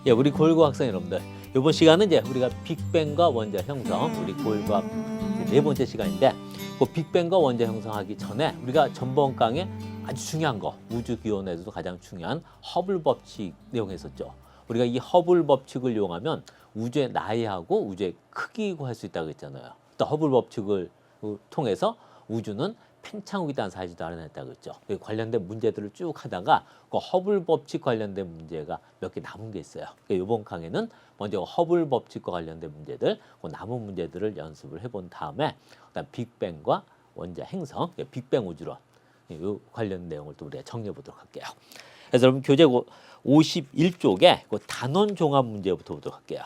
예, 우리 고일고 학생 여러분들, 이번 시간은 이제 우리가 빅뱅과 원자 형성, 우리 고일과학 네 번째 시간인데, 그 빅뱅과 원자 형성하기 전에 우리가 전번 강에 아주 중요한 거, 우주 기원에서도 가장 중요한 허블 법칙 내용했었죠. 우리가 이 허블 법칙을 이용하면 우주의 나이하고 우주의 크기고 할 수 있다고 했잖아요. 또 허블 법칙을 통해서 우주는 팽창우이다는 사실도 알아냈다고 했죠. 관련된 문제들을 쭉 하다가 그 허블 법칙 관련된 문제가 몇 개 남은 게 있어요. 이번 강에는 먼저 허블 법칙과 관련된 문제들, 그 남은 문제들을 연습을 해본 다음에 그다음 빅뱅과 원자 행성, 빅뱅 우주론 이 관련 내용을 또 우리가 정리해 보도록 할게요. 그래서 여러분 교재 51쪽에 그 단원 종합 문제부터 보도록 할게요.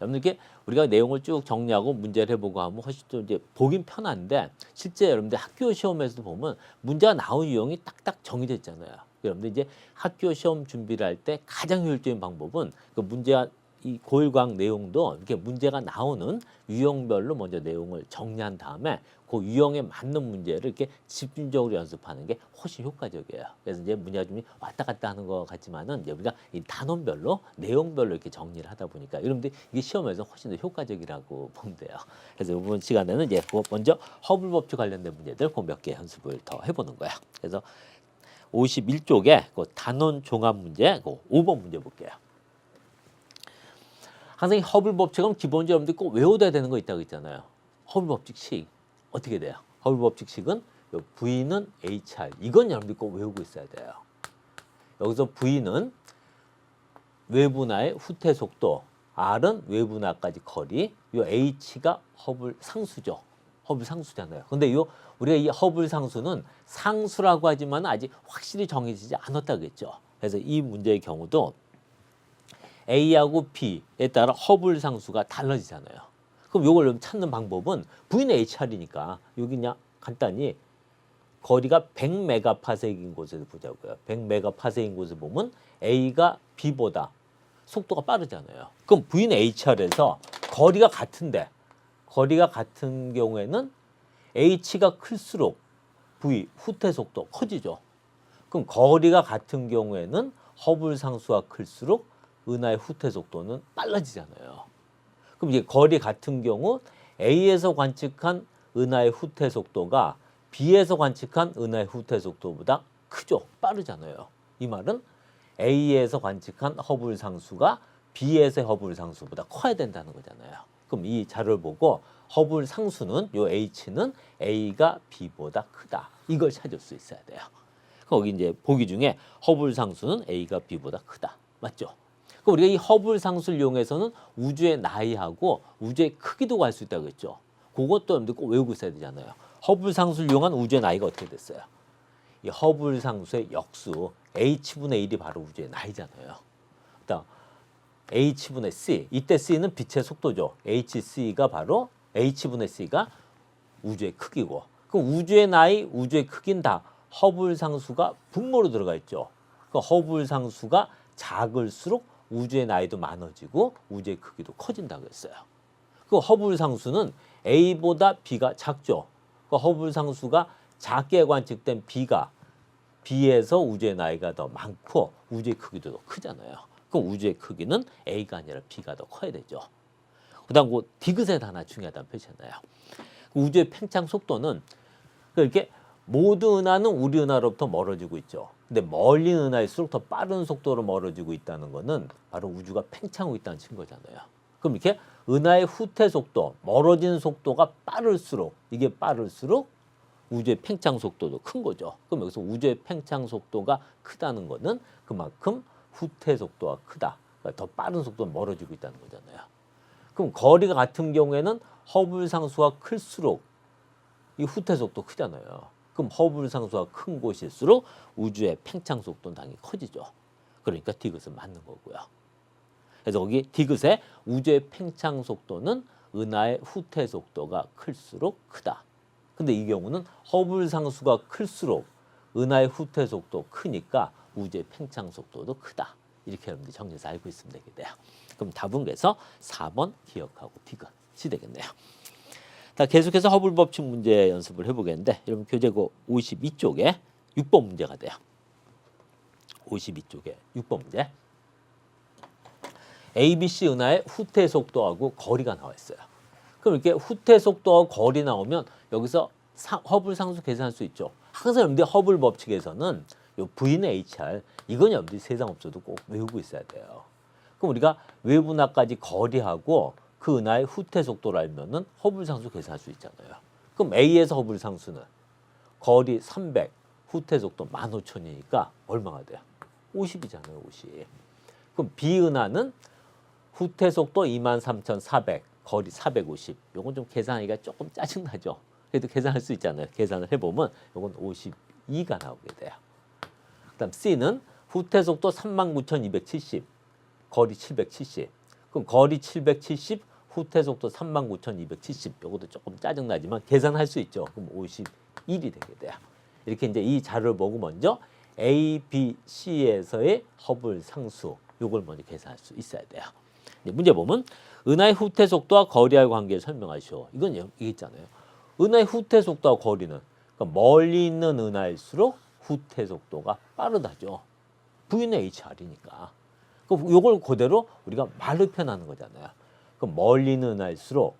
여러분들께 우리가 내용을 쭉 정리하고 문제를 해보고 하면 훨씬 또 이제 보긴 편한데 실제 여러분들 학교 시험에서도 보면 문제가 나온 유형이 딱딱 정해져 있잖아요. 여러분들 이제 학교 시험 준비를 할 때 가장 효율적인 방법은 그 문제가 이 고일과학 내용도 이렇게 문제가 나오는 유형별로 먼저 내용을 정리한 다음에 그 유형에 맞는 문제를 이렇게 집중적으로 연습하는 게 훨씬 효과적이에요. 그래서 이제 문제가 좀 왔다 갔다 하는 것 같지만은 이제 우리가 이 단원별로 내용별로 이렇게 정리를 하다 보니까 여러분들 이게 시험에서 훨씬 더 효과적이라고 보면 돼요. 그래서 이번 시간에는 이제 먼저 허블 법칙 관련된 문제들 그 몇 개 연습을 더 해보는 거야. 그래서 51쪽에 그 단원 종합 문제 그 5번 문제 볼게요. 항상 이 허블 법칙은 기본적으로 여러분들이 꼭 외워둬야 되는 거 있다고 했잖아요. 허블 법칙식 어떻게 돼요? 허블 법칙식은 V는 HR 이건 여러분들이 꼭 외우고 있어야 돼요. 여기서 V는 외분화의 후퇴 속도, R은 외분화까지 거리, 요 H가 허블 상수죠. 허블 상수잖아요. 근데 요 우리가 이 허블 상수는 상수라고 하지만 아직 확실히 정해지지 않았다고 했죠. 그래서 이 문제의 경우도 A하고 B에 따라 허블 상수가 달라지잖아요. 그럼 이걸 찾는 방법은 V는 HR이니까 여기 그냥 간단히 거리가 100메가파섹인 곳에서 보자고요. 100메가파섹인 곳을 보면 A가 B보다 속도가 빠르잖아요. 그럼 V는 HR에서 거리가 같은데 거리가 같은 경우에는 H가 클수록 V 후퇴 속도 커지죠. 그럼 거리가 같은 경우에는 허블 상수가 클수록 은하의 후퇴 속도는 빨라지잖아요. 그럼 이제 거리 같은 경우 A에서 관측한 은하의 후퇴 속도가 B에서 관측한 은하의 후퇴 속도보다 크죠. 빠르잖아요. 이 말은 A에서 관측한 허블 상수가 B에서의 허블 상수보다 커야 된다는 거잖아요. 그럼 이 자료를 보고 허블 상수는 요 H는 A가 B보다 크다. 이걸 찾을 수 있어야 돼요. 거기 이제 보기 중에 허블 상수는 A가 B보다 크다. 맞죠? 그럼 우리가 이 허블 상수를 이용해서는 우주의 나이하고 우주의 크기도 알 수 있다고 했죠. 그것도 여러분들 꼭 외우고 있어야 되잖아요. 허블 상수를 이용한 우주의 나이가 어떻게 됐어요? 이 허블 상수의 역수 H분의 1이 바로 우주의 나이잖아요. 그다음 H분의 C. 이때 C는 빛의 속도죠. HC가 바로 H분의 C가 우주의 크기고. 그럼 우주의 나이, 우주의 크기는 다 허블 상수가 분모로 들어가 있죠. 그 허블 상수가 작을수록 우주의 나이도 많아지고 우주의 크기도 커진다고 했어요. 그 허블 상수는 A보다 B가 작죠. 그 허블 상수가 작게 관측된 B가 B에서 우주의 나이가 더 많고 우주의 크기도 더 크잖아요. 그럼 우주의 크기는 A가 아니라 B가 더 커야 되죠. 그다음 그 디귿에 하나 중요하다는 표시잖아요. 우주의 팽창 속도는 이렇게 모든 은하는 우리 은하로부터 멀어지고 있죠. 근데 멀리 은하일수록 더 빠른 속도로 멀어지고 있다는 것은 바로 우주가 팽창하고 있다는 증거잖아요. 그럼 이렇게 은하의 후퇴 속도, 멀어지는 속도가 빠를수록 이게 빠를수록 우주의 팽창 속도도 큰 거죠. 그럼 여기서 우주의 팽창 속도가 크다는 것은 그만큼 후퇴 속도가 크다. 그러니까 더 빠른 속도로 멀어지고 있다는 거잖아요. 그럼 거리가 같은 경우에는 허블 상수가 클수록 이 후퇴 속도 크잖아요. 그럼 허블 상수가 큰 곳일수록 우주의 팽창 속도는 당연히 커지죠. 그러니까 디귿은 맞는 거고요. 그래서 거기 디귿의 우주의 팽창 속도는 은하의 후퇴 속도가 클수록 크다. 근데 이 경우는 허블 상수가 클수록 은하의 후퇴 속도 크니까 우주의 팽창 속도도 크다. 이렇게 여러분들이 정리해서 알고 있으면 되겠네요. 그럼 답은 그래서 4번 기억하고 디귿이 되겠네요. 자, 계속해서 허블 법칙 문제 연습을 해보겠는데 여러분 교재 52쪽에 6번 문제가 돼요. 52쪽에 6번 문제. ABC 은하의 후퇴 속도하고 거리가 나와 있어요. 그럼 이렇게 후퇴 속도와 거리 나오면 여기서 허블 상수 계산할 수 있죠. 항상 여러분들 허블 법칙에서는 요 V는 HR 이건 여러분들이 세상 없어도 꼭 외우고 있어야 돼요. 그럼 우리가 외부 은하까지 거리하고 그 은하의 후퇴 속도를 알면은 허블 상수 계산할 수 있잖아요. 그럼 A에서 허블 상수는 거리 300, 후퇴 속도 15,000이니까 얼마가 돼요? 50이잖아요, 50. 그럼 B 은하는 후퇴 속도 23,400, 거리 450. 요건 좀 계산하기가 조금 짜증나죠. 그래도 계산할 수 있잖아요. 계산을 해보면 요건 52가 나오게 돼요. 그다음 C는 후퇴 속도 39,270, 거리 770. 그럼 거리 770, 후퇴 속도 39,270. 요것도 조금 짜증나지만 계산할 수 있죠. 그럼 51이 되게 돼요. 이렇게 이제 이 자료를 보고 먼저 A, B, C에서의 허블 상수 요걸 먼저 계산할 수 있어야 돼요. 문제 보면 은하의 후퇴 속도와 거리와의 관계를 설명하시오. 이건 이게 있잖아요. 은하의 후퇴 속도와 거리는 그러니까 멀리 있는 은하일수록 후퇴 속도가 빠르다죠. V는 HR이니까. 그럼 이걸 그대로 우리가 말로 표현하는 거잖아요. 그럼 멀리 있는 은하일수록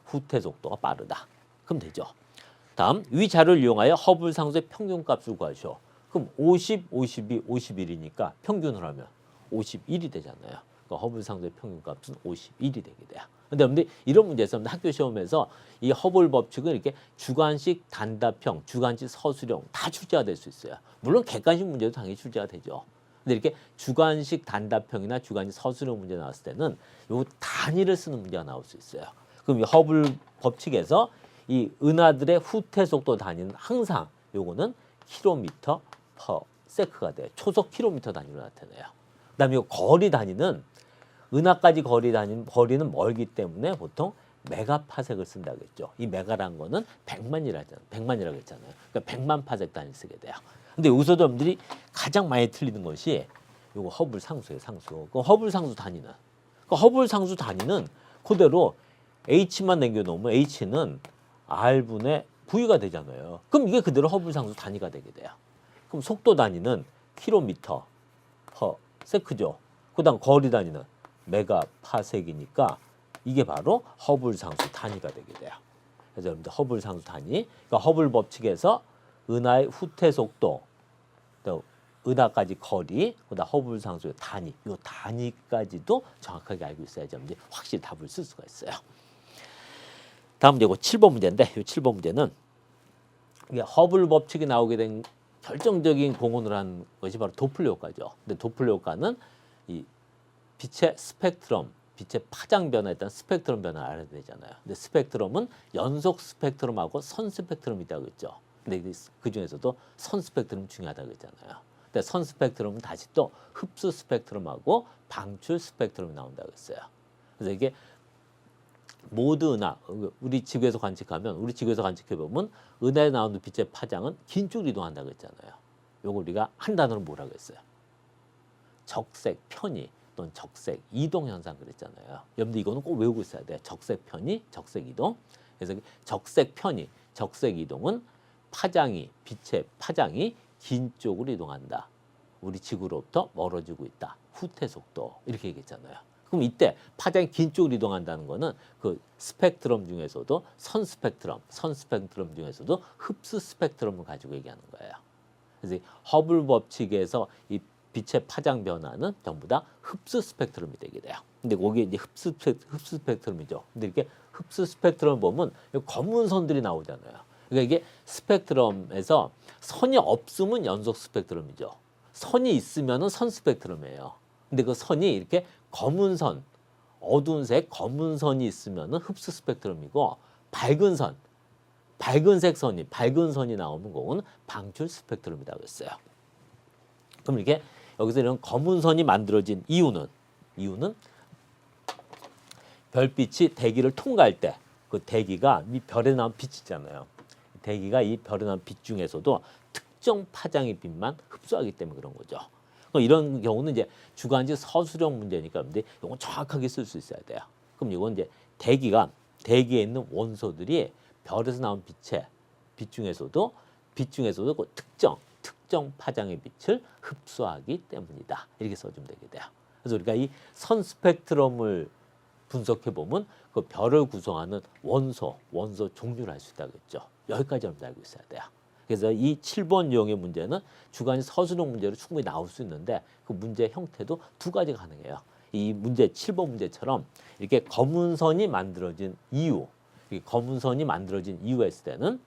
후퇴 속도가 빠르다. 그럼 되죠. 다음 위 자료를 이용하여 허블 상수의 평균값을 구하시오. 그럼 50, 52, 51이니까 평균을 하면 51이 되잖아요. 그러니까 허블 상수의 평균값은 51이 되게 돼요. 근데 여러분들 이런 문제에서 학교 시험에서 이 허블 법칙은 이렇게 주관식 단답형, 주관식 서술형 다 출제가 될 수 있어요. 물론 객관식 문제도 당연히 출제가 되죠. 근데 이렇게 주관식 단답형이나 주관식 서술형 문제 나왔을 때는 요 단위를 쓰는 문제가 나올 수 있어요. 그럼 이 허블 법칙에서 이 은하들의 후퇴 속도 단위는 항상 요거는 킬로미터 퍼 세크가 돼요. 초속 킬로미터 단위로 나타내요. 그다음에 이 거리 단위는 은하까지 거리는 멀기 때문에 보통 메가파섹을 쓴다고 했죠. 이 메가라는 거는 100만이라고 했잖아요. 그러니까 100만 파섹 단위 쓰게 돼요. 근데 여기서도 여러분들이 가장 많이 틀리는 것이 요거 허블 상수예요, 상수. 그 허블 상수 단위는. 그 허블 상수 단위는 그대로 H만 남겨놓으면 H는 R분의 V가 되잖아요. 그럼 이게 그대로 허블 상수 단위가 되게 돼요. 그럼 속도 단위는 킬로미터 퍼 세크죠. 그다음 거리 단위는 메가파섹이니까 이게 바로 허블 상수 단위가 되게 돼요. 그래서 여러분들 허블 상수 단위, 그러니까 허블 법칙에서 은하의 후퇴 속도, 또 은하까지 거리, 그다음 허블 상수의 단위, 이 단위까지도 정확하게 알고 있어야지 이제 확실히 답을 쓸 수가 있어요. 다음 문제 7번 문제인데, 이 7번 문제는 이게 허블 법칙이 나오게 된 결정적인 공헌을 한 것이 바로 도플러 효과죠. 근데 도플러 효과는 이 빛의 스펙트럼, 빛의 파장 변화에 따른 스펙트럼 변화를 알아야 되잖아요. 근데 스펙트럼은 연속 스펙트럼하고 선 스펙트럼이 있다고 했죠. 근데 그 중에서도 선 스펙트럼 중요하다고 했잖아요. 근데 선 스펙트럼은 다시 또 흡수 스펙트럼하고 방출 스펙트럼이 나온다고 했어요. 그래서 이게 모두 은하, 우리 지구에서 관측하면, 우리 지구에서 관측해 보면 은하에 나오는 빛의 파장은 긴 쪽으로 이동한다고 했잖아요. 요거 우리가 한 단어로 뭐라고 했어요? 적색 편의 또는 적색 이동 현상 그랬잖아요. 여러분들 이거는 꼭 외우고 있어야 돼요. 적색 편의, 적색 이동. 그래서 적색 편의, 적색 이동은 빛의 파장이 긴 쪽으로 이동한다. 우리 지구로부터 멀어지고 있다. 후퇴 속도 이렇게 얘기했잖아요. 그럼 이때 파장이 긴 쪽으로 이동한다는 거는 그 스펙트럼 중에서도 선 스펙트럼 중에서도 흡수 스펙트럼을 가지고 얘기하는 거예요. 그래서 허블 법칙에서 이 빛의 파장 변화는 전부 다 흡수 스펙트럼이 되게 돼요. 근데 거기에 이제 흡수 스펙트럼이죠. 근데 이렇게 흡수 스펙트럼 보면 검은 선들이 나오잖아요. 그러니까 이게 스펙트럼에서 선이 없으면 연속 스펙트럼이죠. 선이 있으면은 선 스펙트럼이에요. 근데 그 선이 이렇게 검은 선, 어두운 색 검은 선이 있으면은 흡수 스펙트럼이고 밝은 선이 나오는 거는 방출 스펙트럼이라고 했어요. 그럼 이렇게 여기서 이런 검은 선이 만들어진 이유는 별빛이 대기를 통과할 때 그 대기가 이 별에 나온 빛 있잖아요. 대기가 이 별에 나온 빛 중에서도 특정 파장의 빛만 흡수하기 때문에 그런 거죠. 이런 경우는 이제 주관식 서술형 문제니까 근데 이건 정확하게 쓸 수 있어야 돼요. 그럼 이건 이제 대기에 있는 원소들이 별에서 나온 빛 중에서도 그 특정 파장의 빛을 흡수하기 때문이다. 이렇게 써주면 되게 돼요. 그래서 우리가 이 선 스펙트럼을 분석해 보면 그 별을 구성하는 원소 종류를 알 수 있다고 했죠. 여기까지 여러분 알고 있어야 돼요. 그래서 이 7번 유형의 문제는 주관식 서술형 문제로 충분히 나올 수 있는데 그 문제 형태도 두 가지가 가능해요. 이 문제 7번 문제처럼 이렇게 검은 선이 만들어진 이유, 이 검은 선이 만들어진 이유가 있을 때는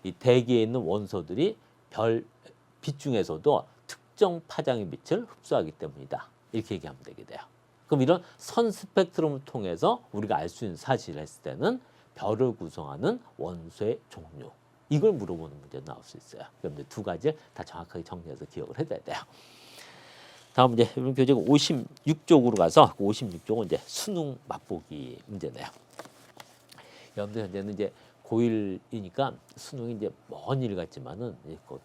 이 대기에 있는 원소들이 별 빛 중에서도 특정 파장의 빛을 흡수하기 때문이다. 이렇게 얘기하면 되게 돼요. 그럼 이런 선 스펙트럼을 통해서 우리가 알 수 있는 사실을 했을 때는 별을 구성하는 원소의 종류. 이걸 물어보는 문제도 나올 수 있어요. 그럼 이제 두 가지를 다 정확하게 정리해서 기억을 해둬야 돼요. 다음 문제, 이번 교재 56쪽으로 가서 56쪽은 이제 수능 맛보기 문제네요. 여러분들 현재는 이제 고1이니까 수능이 이제 먼 일 같지만은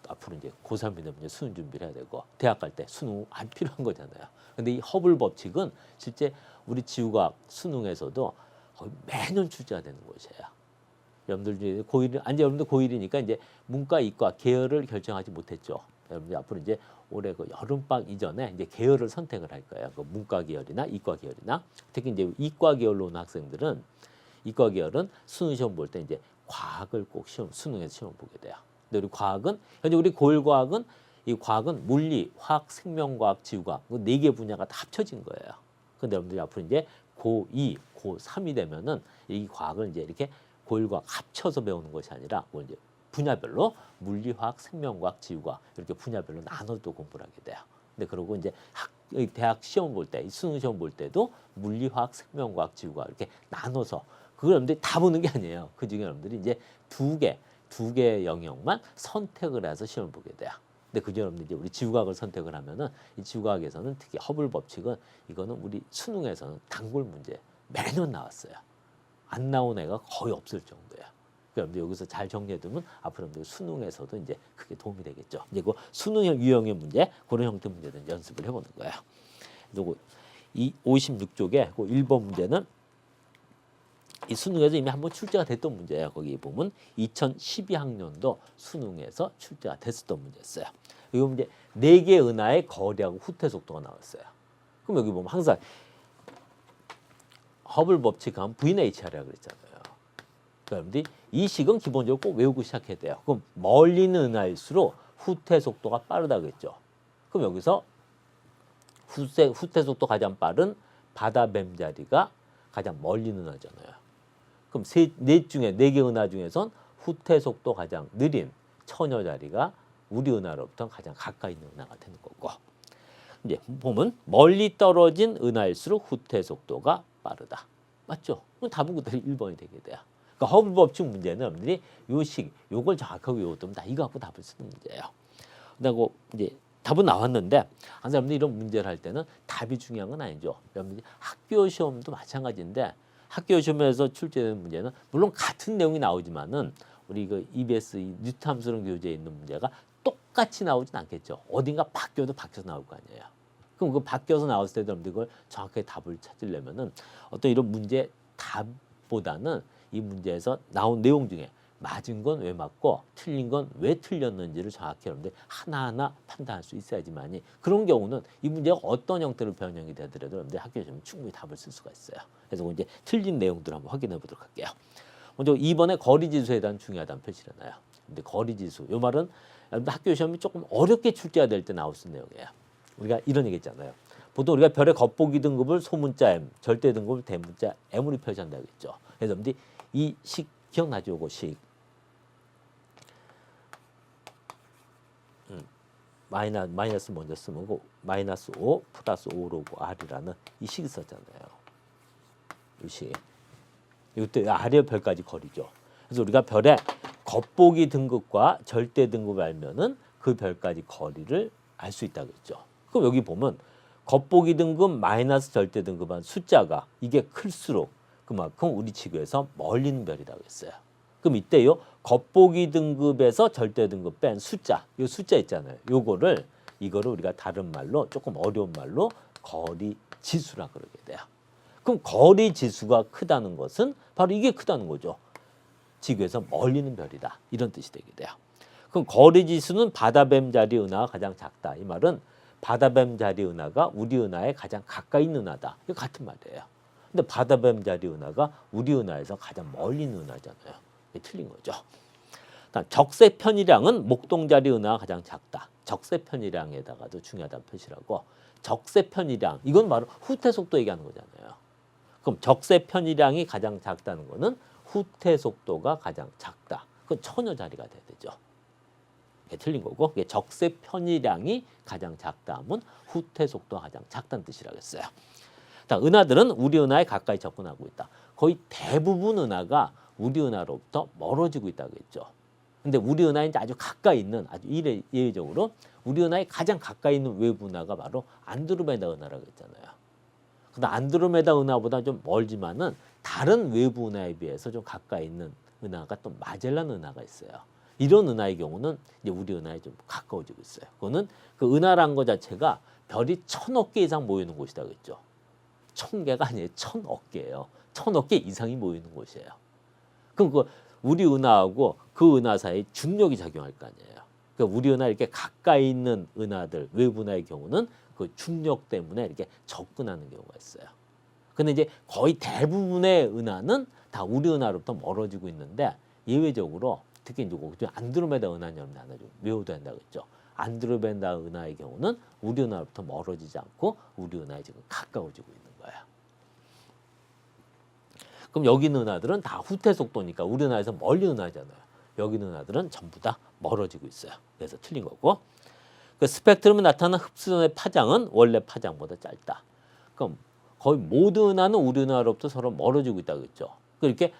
앞으로 이제 고3이 되면 이제 수능 준비를 해야 되고 대학 갈 때 수능 안 필요한 거잖아요. 근데 이 허블 법칙은 실제 우리 지구과학 수능에서도 거의 매년 출제가 되는 것이에요. 여러분들 이제 여러분들 고1이니까 이제 문과, 이과 계열을 결정하지 못했죠. 여러분들 앞으로 이제 올해 그 여름방학 이전에 이제 계열을 선택을 할 거예요. 그 문과 계열이나 이과 계열이나 특히 이제 이과 계열로 오는 학생들은 이과 계열은 수능 시험 볼 때 이제 과학을 꼭 수능에서 시험 보게 돼요. 근데 우리 과학은 현재 우리 고1 과학은 이 과학은 물리, 화학, 생명과학, 지구과학 네 개 분야가 다 합쳐진 거예요. 근데 여러분들이 앞으로 이제 고2, 고3이 되면은 이 과학을 이제 이렇게 고1과학 합쳐서 배우는 것이 아니라 이제 분야별로 물리, 화학, 생명과학, 지구과학 이렇게 분야별로 나눠서 공부를 하게 돼요. 근데 그러고 이제 대학 시험 볼 때, 수능 시험 볼 때도 물리, 화학, 생명과학, 지구과학 이렇게 나눠서 그걸 여러분들이 다 보는 게 아니에요. 그 중에 여러분들이 이제 두 개 영역만 선택을 해서 시험을 보게 돼요. 근데 그중 여러분들이 이제 우리 지구과학을 선택을 하면은 이 지구과학에서는 특히 허블 법칙은 이거는 우리 수능에서는 단골 문제 매년 나왔어요. 안 나온 애가 거의 없을 정도예요. 그럼 여기서 잘 정리해두면 앞으로 수능에서도 이제 크게 도움이 되겠죠. 이제 그 수능형 유형의 문제, 그런 형태 문제는 연습을 해보는 거예요. 그리고 이 56쪽에 그 1번 문제는 이 수능에서 이미 한번 출제가 됐던 문제예요. 거기 보면 2012학년도 수능에서 출제가 됐었던 문제였어요. 여기 보면 이제 4개 은하의 거리하고 후퇴 속도가 나왔어요. 그럼 여기 보면 항상 허블 법칙하면 V는-HR이라고 그랬잖아요. 그러니까 이 식은 기본적으로 꼭 외우고 시작해야 돼요. 그럼 멀리 있는 은하일수록 후퇴 속도가 빠르다 그랬죠. 그럼 여기서 후퇴 속도 가장 빠른 바다 뱀자리가 가장 멀리 있는 은하잖아요. 그럼 네 개 은하 중에선 후퇴 속도 가장 느린 처녀자리가 우리 은하로부터 가장 가까이 있는 은하가 되는 거고. 이제 보면 멀리 떨어진 은하일수록 후퇴 속도가 빠르다. 맞죠? 그럼 답은 그대로 1번이 되게 돼요. 그러니까 허블 법칙 문제는 여러분들이 요걸 정확하게 외웠다면 다 이거 갖고 답을 쓰는 문제예요. 그리고 이제 답은 나왔는데 항상 여러분들이 이런 문제를 할 때는 답이 중요한 건 아니죠. 여러분들이 학교 시험도 마찬가지인데 학교 시험에서 출제되는 문제는 물론 같은 내용이 나오지만은 우리 그 EBS 뉴턴 함수론 교재에 있는 문제가 똑같이 나오진 않겠죠. 어딘가 바뀌어서 나올 거 아니에요. 그럼 그 바뀌어서 나왔을 때도 여러분들 그걸 정확하게 답을 찾으려면은 어떤 이런 문제 답보다는 이 문제에서 나온 내용 중에 맞은 건 왜 맞고 틀린 건 왜 틀렸는지를 정확히 여러분들 하나하나 판단할 수 있어야지만이 그런 경우는 이 문제가 어떤 형태로 변형이 되더라도 여러분들 학교 시험에 충분히 답을 쓸 수가 있어요. 그래서 이제 틀린 내용들을 한번 확인해 보도록 할게요. 먼저 2번에 거리지수에 대한 중요하다는 표시를 해놔요. 근데 거리지수, 이 말은 여러분들 학교 시험이 조금 어렵게 출제가 될 때 나올 수 있는 내용이에요. 우리가 이런 얘기 했잖아요. 보통 우리가 별의 겉보기 등급을 소문자 M, 절대 등급을 대문자 M으로 표시한다고 했죠. 그래서 여러분들이 이 식 기억나죠? 요거 식. 마이너스 먼저 쓰면 마이너스 5 플러스 5로고 R이라는 이 식이 있었잖아요. 이 식. 이것도 R의 별까지 거리죠. 그래서 우리가 별의 겉보기 등급과 절대 등급을 알면은 그 별까지 거리를 알 수 있다고 했죠. 그럼 여기 보면 겉보기 등급 마이너스 절대 등급한 숫자가 이게 클수록 그만큼 우리 지구에서 멀리 있는 별이라고 했어요. 그럼 이때요 겉보기 등급에서 절대 등급 뺀 숫자, 이 숫자 있잖아요. 이거를 우리가 다른 말로 조금 어려운 말로 거리 지수라 그러게 돼요. 그럼 거리 지수가 크다는 것은 바로 이게 크다는 거죠. 지구에서 멀리 있는 별이다. 이런 뜻이 되게 돼요. 그럼 거리 지수는 바다뱀 자리 은하가 가장 작다. 이 말은 바다뱀 자리 은하가 우리 은하에 가장 가까이 있는 은하다. 이거 같은 말이에요. 근데 바다뱀 자리 은하가 우리 은하에서 가장 멀리 있는 은하잖아요. 이게 틀린 거죠. 다음 적세 편이량은 목동 자리 은하가 가장 작다. 적세 편이량에다가도 중요하다는 표시라고. 적세 편이량 이건 바로 후퇴 속도 얘기하는 거잖아요. 그럼 적세 편이량이 가장 작다는 거는 후퇴 속도가 가장 작다. 그건 처녀 자리가 돼야 되죠. 이게 틀린 거고, 이게 적세 편이량이 가장 작다 하면 후퇴 속도가 가장 작다는 뜻이라겠어요. 은하들은 우리 은하에 가까이 접근하고 있다. 거의 대부분 은하가 우리 은하로부터 멀어지고 있다고 했죠. 근데 우리 은하에 이제 아주 가까이 있는, 아주 예외적으로 우리 은하에 가장 가까이 있는 외부 은하가 바로 안드로메다 은하라고 했잖아요. 근데 안드로메다 은하보다 좀 멀지만은 다른 외부 은하에 비해서 좀 가까이 있는 은하가 또 마젤란 은하가 있어요. 이런 은하의 경우는 이제 우리 은하에 좀 가까워지고 있어요. 그거는 그 은하란 것 자체가 별이 1000억 개 이상 모이는 곳이다 그랬죠. 1000개가 아니에요. 1000억 개예요. 1000억 개 이상이 모이는 곳이에요. 그럼 그 우리 은하하고 그 은하 사이에 중력이 작용할 거 아니에요. 그러니까 우리 은하 이렇게 가까이 있는 은하들, 외부 은하의 경우는 그 중력 때문에 이렇게 접근하는 경우가 있어요. 근데 이제 거의 대부분의 은하는 다 우리 은하로부터 멀어지고 있는데 예외적으로 특히 이제 안드로메다 은하는 하나 좀 외워둬야 된다고 했죠. 안드로메다 은하의 경우는 우리 은하로부터 멀어지지 않고 우리 은하에 지금 가까워지고 있는 거예요. 그럼 여기 있는 은하들은 다 후퇴 속도니까 우리 은하에서 멀리 은하잖아요. 여기 있는 은하들은 전부 다 멀어지고 있어요. 그래서 틀린 거고. 그 스펙트럼에 나타나는 흡수전의 파장은 원래 파장보다 짧다. 그럼 거의 모든 은하는 우리 은하로부터 서로 멀어지고 있다고 했죠. 그렇게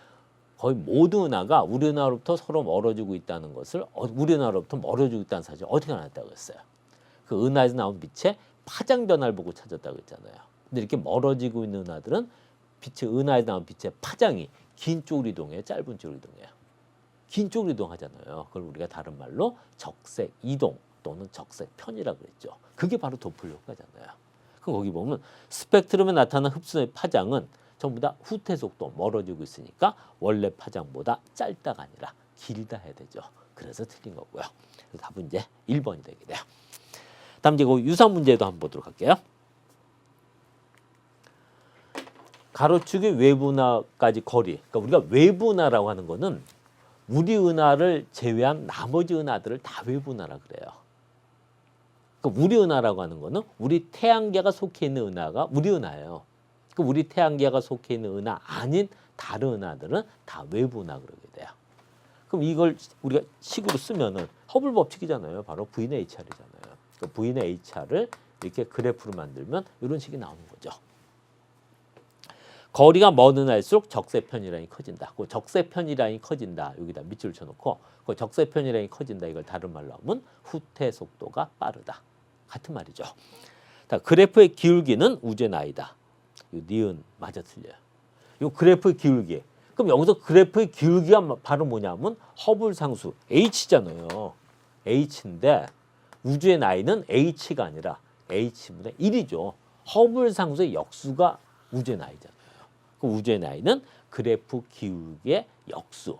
거의 모든 은하가 우리 은하로부터 서로 멀어지고 있다는 것을 우리 은하로부터 멀어지고 있다는 사실을 어떻게 알았다고 했어요. 그 은하에서 나온 빛의 파장 변화를 보고 찾았다고 했잖아요. 근데 이렇게 멀어지고 있는 은하들은 은하에서 나온 빛의 파장이 긴 쪽으로 이동해요, 짧은 쪽으로 이동해요. 긴 쪽으로 이동하잖아요. 그걸 우리가 다른 말로 적색 이동 또는 적색 편이라고 그랬죠. 그게 바로 도플러 효과잖아요. 그럼 거기 보면 스펙트럼에 나타나는 흡수의 파장은 전부 다 후퇴 속도 멀어지고 있으니까 원래 파장보다 짧다가 아니라 길다 해야 되죠. 그래서 틀린 거고요. 그래서 답은 이제 1번이 되게 돼요. 다음 이제 그 유사 문제도 한번 보도록 할게요. 가로축이 외부 은하까지 거리. 그러니까 우리가 외부 은하라고 하는 거는 우리 은하를 제외한 나머지 은하들을 다 외부 은하라 그래요. 그러니까 우리 은하라고 하는 거는 우리 태양계가 속해 있는 은하가 우리 은하예요. 그 우리 태양계가 속해 있는 은하 아닌 다른 은하들은 다 외부 은하 그러게 돼요. 그럼 이걸 우리가 식으로 쓰면은 허블 법칙이잖아요. 바로 V는 HR이잖아요. 그 V는 HR을 이렇게 그래프로 만들면 이런 식이 나오는 거죠. 거리가 먼 은하일수록 적세 편이라인이 커진다. 그 적세 편이라인이 커진다. 여기다 밑줄을 쳐놓고 그 적세 편이라인이 커진다. 이걸 다른 말로 하면 후퇴 속도가 빠르다. 같은 말이죠. 그래프의 기울기는 우주의 나이다. 이 니은 맞아 틀려요. 이 그래프의 기울기. 그럼 여기서 그래프의 기울기가 바로 뭐냐면 허블 상수 h잖아요. h인데 우주의 나이는 h가 아니라 h분의 1이죠. 허블 상수의 역수가 우주의 나이잖아요. 그 우주의 나이는 그래프 기울기의 역수.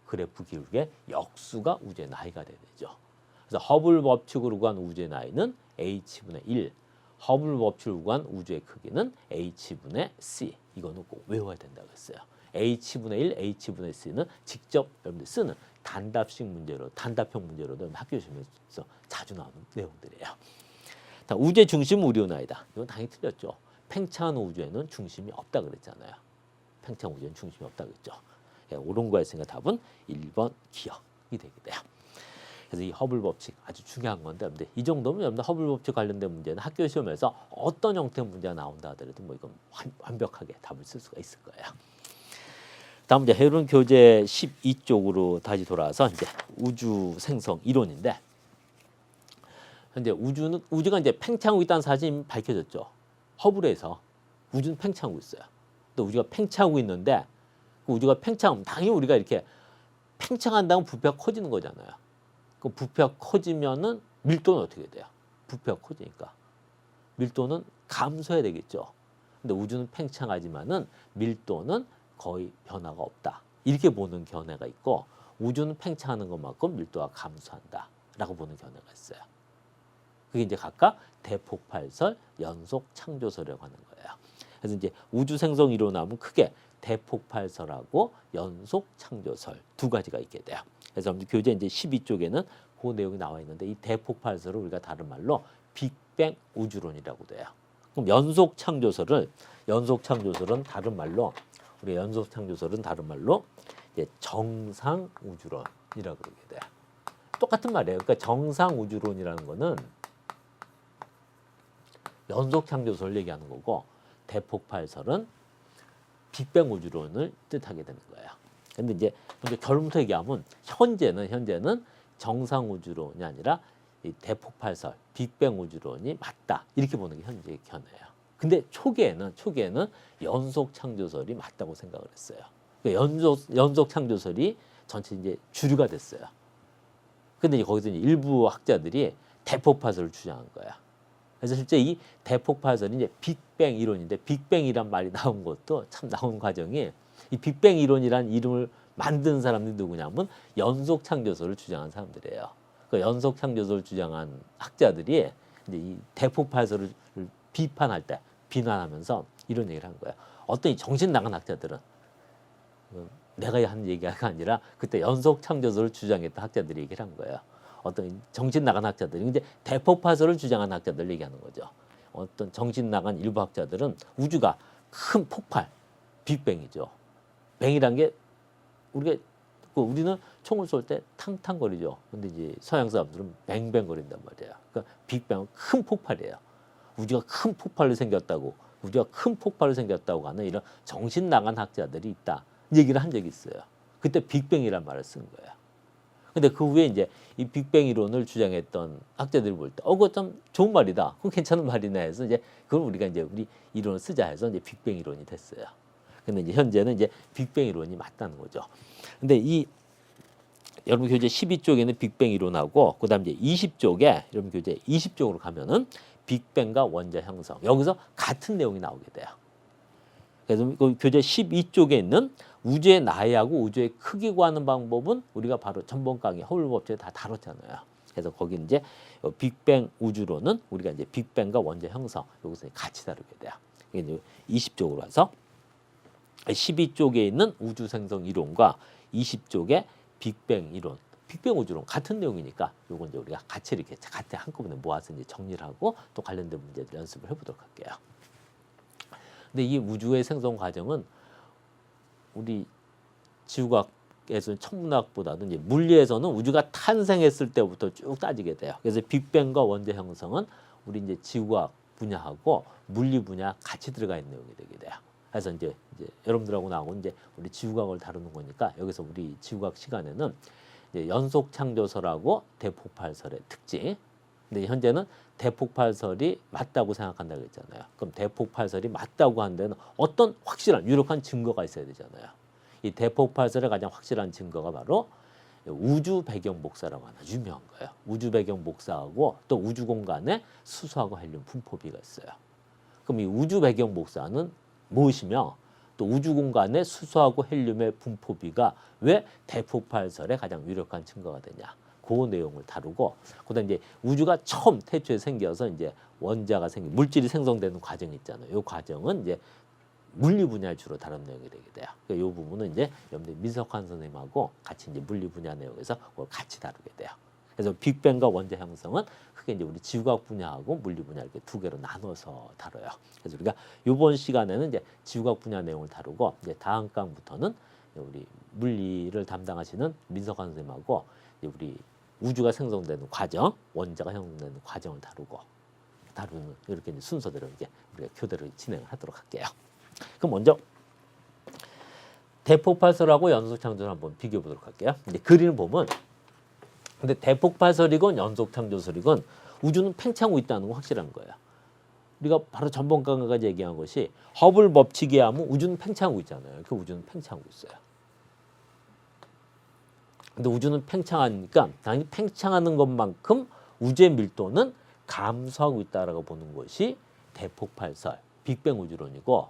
그래프 기울기의 역수가 우주의 나이가 되죠. 그래서 허블 법칙으로 구한 우주의 나이는 h분의 1. 허블 법칙으로 구한 우주의 크기는 h분의 c. 이거는 꼭 외워야 된다고 했어요. h분의 1, h분의 c는 직접 여러분들 쓰는 단답식 문제로, 단답형 문제로도 학교 시험에서 자주 나오는 내용들이에요. 우주의 중심은 우리 은하이다. 이건 당연히 틀렸죠. 팽창한 우주에는 중심이 없다 그랬잖아요. 팽창 우주에는 중심이 없다 그랬죠. 옳은 거 했으니까 답은 1번 기억이 되게 돼요. 그래서 이 허블 법칙 아주 중요한 건데 이 정도면 여러분들 허블 법칙 관련된 문제는 학교 시험에서 어떤 형태의 문제가 나온다 하더라도 뭐 이건 완벽하게 답을 쓸 수가 있을 거예요. 다음 이제 해론 교재 12쪽으로 다시 돌아와서 이제 우주 생성 이론인데 현재 우주가 이제 팽창하고 있다는 사실이 밝혀졌죠. 허블에서 우주는 팽창하고 있어요. 또 우주가 팽창하고 있는데 우주가 팽창하면 당연히 우리가 이렇게 팽창한다면 부피가 커지는 거잖아요. 그 부피가 커지면은 밀도는 어떻게 돼요? 부피가 커지니까 밀도는 감소해야 되겠죠. 근데 우주는 팽창하지만은 밀도는 거의 변화가 없다. 이렇게 보는 견해가 있고 우주는 팽창하는 것만큼 밀도가 감소한다라고 보는 견해가 있어요. 그게 이제 각각 대폭발설, 연속 창조설이라고 하는 거예요. 그래서 이제 우주 생성 이론하면 크게 대폭발설하고 연속 창조설 두 가지가 있게 돼요. 그래서 교재 이제 12쪽에는 그 내용이 나와 있는데 이 대폭발설을 우리가 다른 말로 빅뱅 우주론이라고 돼요. 그럼 연속 창조설은 다른 말로 이제 정상 우주론이라고 그러게 돼요. 똑같은 말이에요. 그러니까 정상 우주론이라는 거는 연속 창조설을 얘기하는 거고 대폭발설은 빅뱅 우주론을 뜻하게 되는 거예요. 근데 이제 먼저 결론부터 얘기하면 현재는 정상 우주론이 아니라 이 대폭발설, 빅뱅 우주론이 맞다. 이렇게 보는 게 현재의 견해예요. 근데 초기에는 연속 창조설이 맞다고 생각을 했어요. 그러니까 연속 창조설이 전체 이제 주류가 됐어요. 근데 거기서 이제 일부 학자들이 대폭발설을 주장한 거야. 그래서 실제 이 대폭발설이 이제 빅뱅 이론인데 빅뱅이란 말이 나온 것도 참 나온 과정이 이 빅뱅 이론이라는 이름을 만든 사람들이 누구냐면 연속 창조설을 주장한 사람들이에요. 그 연속 창조설을 주장한 학자들이 이제 이 대폭발설을 비난하면서 이런 얘기를 한 거예요. 어떤 이 정신 나간 학자들은 내가 한 얘기가 아니라 그때 연속 창조설을 주장했던 학자들이 얘기를 한 거예요. 어떤 정신 나간 학자들이 이제 대폭발설을 주장한 학자들 얘기하는 거죠. 어떤 정신 나간 일부 학자들은 우주가 큰 폭발, 빅뱅이죠. 뱅이란 게 우리는 총을 쏠 때 탕탕거리죠. 근데 이제 서양 사람들은 뱅뱅거린단 말이에요. 그러니까 빅뱅은 큰 폭발이에요. 우주가 큰 폭발로 생겼다고 하는 이런 정신 나간 학자들이 있다. 얘기를 한 적이 있어요. 그때 빅뱅이란 말을 쓴 거예요. 근데 그 후에 이제 이 빅뱅 이론을 주장했던 학자들이 볼 때, 그거 참 좋은 말이다. 그거 괜찮은 말이네 해서 이제 그걸 우리 이론을 쓰자 해서 이제 빅뱅 이론이 됐어요. 근데 이제 현재는 이제 빅뱅 이론이 맞다는 거죠. 근데 이 여러분 교재 12쪽에는 빅뱅 이론하고 그다음 이제 20쪽에 여러분 교재 20쪽으로 가면은 빅뱅과 원자 형성. 여기서 같은 내용이 나오게 돼요. 그래서 그 교재 12쪽에 있는 우주의 나이하고 우주의 크기 구하는 방법은 우리가 바로 전번 강의 허블 법칙에 다 다뤘잖아요. 그래서 거기 이제 빅뱅 우주론은 우리가 이제 빅뱅과 원자 형성 여기서 같이 다루게 돼요. 이게 이제 20쪽으로 와서 12쪽에 있는 우주 생성 이론과 20쪽에 빅뱅 이론, 빅뱅 우주론 같은 내용이니까 요건 이제 우리가 같이 이렇게 한꺼번에 모아서 이제 정리를 하고 또 관련된 문제들 연습을 해보도록 할게요. 근데 이 우주의 생성 과정은 우리 지구과학에서는 천문학보다는 이제 물리에서는 우주가 탄생했을 때부터 쭉 따지게 돼요. 그래서 빅뱅과 원자 형성은 우리 이제 지구과학 분야하고 물리 분야 같이 들어가 있는 내용이 되게 돼요. 그래서 이제 여러분들하고 나하고 이제 우리 지구과학을 다루는 거니까 여기서 우리 지구과학 시간에는 이제 연속 창조설하고 대폭발설의 특징. 근데 현재는 대폭발설이 맞다고 생각한다고 했잖아요. 그럼 대폭발설이 맞다고 하는 데는 어떤 확실한 유력한 증거가 있어야 되잖아요. 이 대폭발설의 가장 확실한 증거가 바로 우주 배경 복사라고 하나 유명한 거예요. 우주 배경 복사하고 또 우주 공간에 수소하고 헬륨 분포비가 있어요. 그럼 이 우주 배경 복사는 무엇이며 또 우주 공간에 수소하고 헬륨의 분포비가 왜 대폭발설의 가장 유력한 증거가 되냐? 그 내용을 다루고 그다음 이제 우주가 처음 태초에 생겨서 이제 원자가 물질이 생성되는 과정이 있잖아요. 이 과정은 이제 물리 분야를 주로 다룬 내용이 되게 돼요. 그러니까 이 부분은 이제 여러분들 민석환 선생님하고 같이 이제 물리 분야 내용에서 그걸 같이 다루게 돼요. 그래서 빅뱅과 원자 형성은 크게 이제 우리 지구과학 분야하고 물리 분야 이렇게 두 개로 나눠서 다뤄요. 그래서 우리가 이번 시간에는 이제 지구과학 분야 내용을 다루고 이제 다음 강부터는 우리 물리를 담당하시는 민석환 선생님하고 이제 우리 우주가 생성되는 과정, 원자가 형성되는 과정을 다루는 이렇게 이제 순서대로 이제 우리가 교대로 진행을 하도록 할게요. 그럼 먼저 대폭발설하고 연속창조설 한번 비교해 보도록 할게요. 이제 그림을 보면 근데 대폭발설이건 연속창조설이건 우주는 팽창하고 있다는 건 확실한 거예요. 우리가 바로 전번 강의까지 얘기한 것이 허블 법칙에 하면 우주는 팽창하고 있잖아요. 그 우주는 팽창하고 있어요. 근데 우주는 팽창하니까 당연히 팽창하는 것만큼 우주의 밀도는 감소하고 있다라고 보는 것이 대폭발설, 빅뱅 우주론이고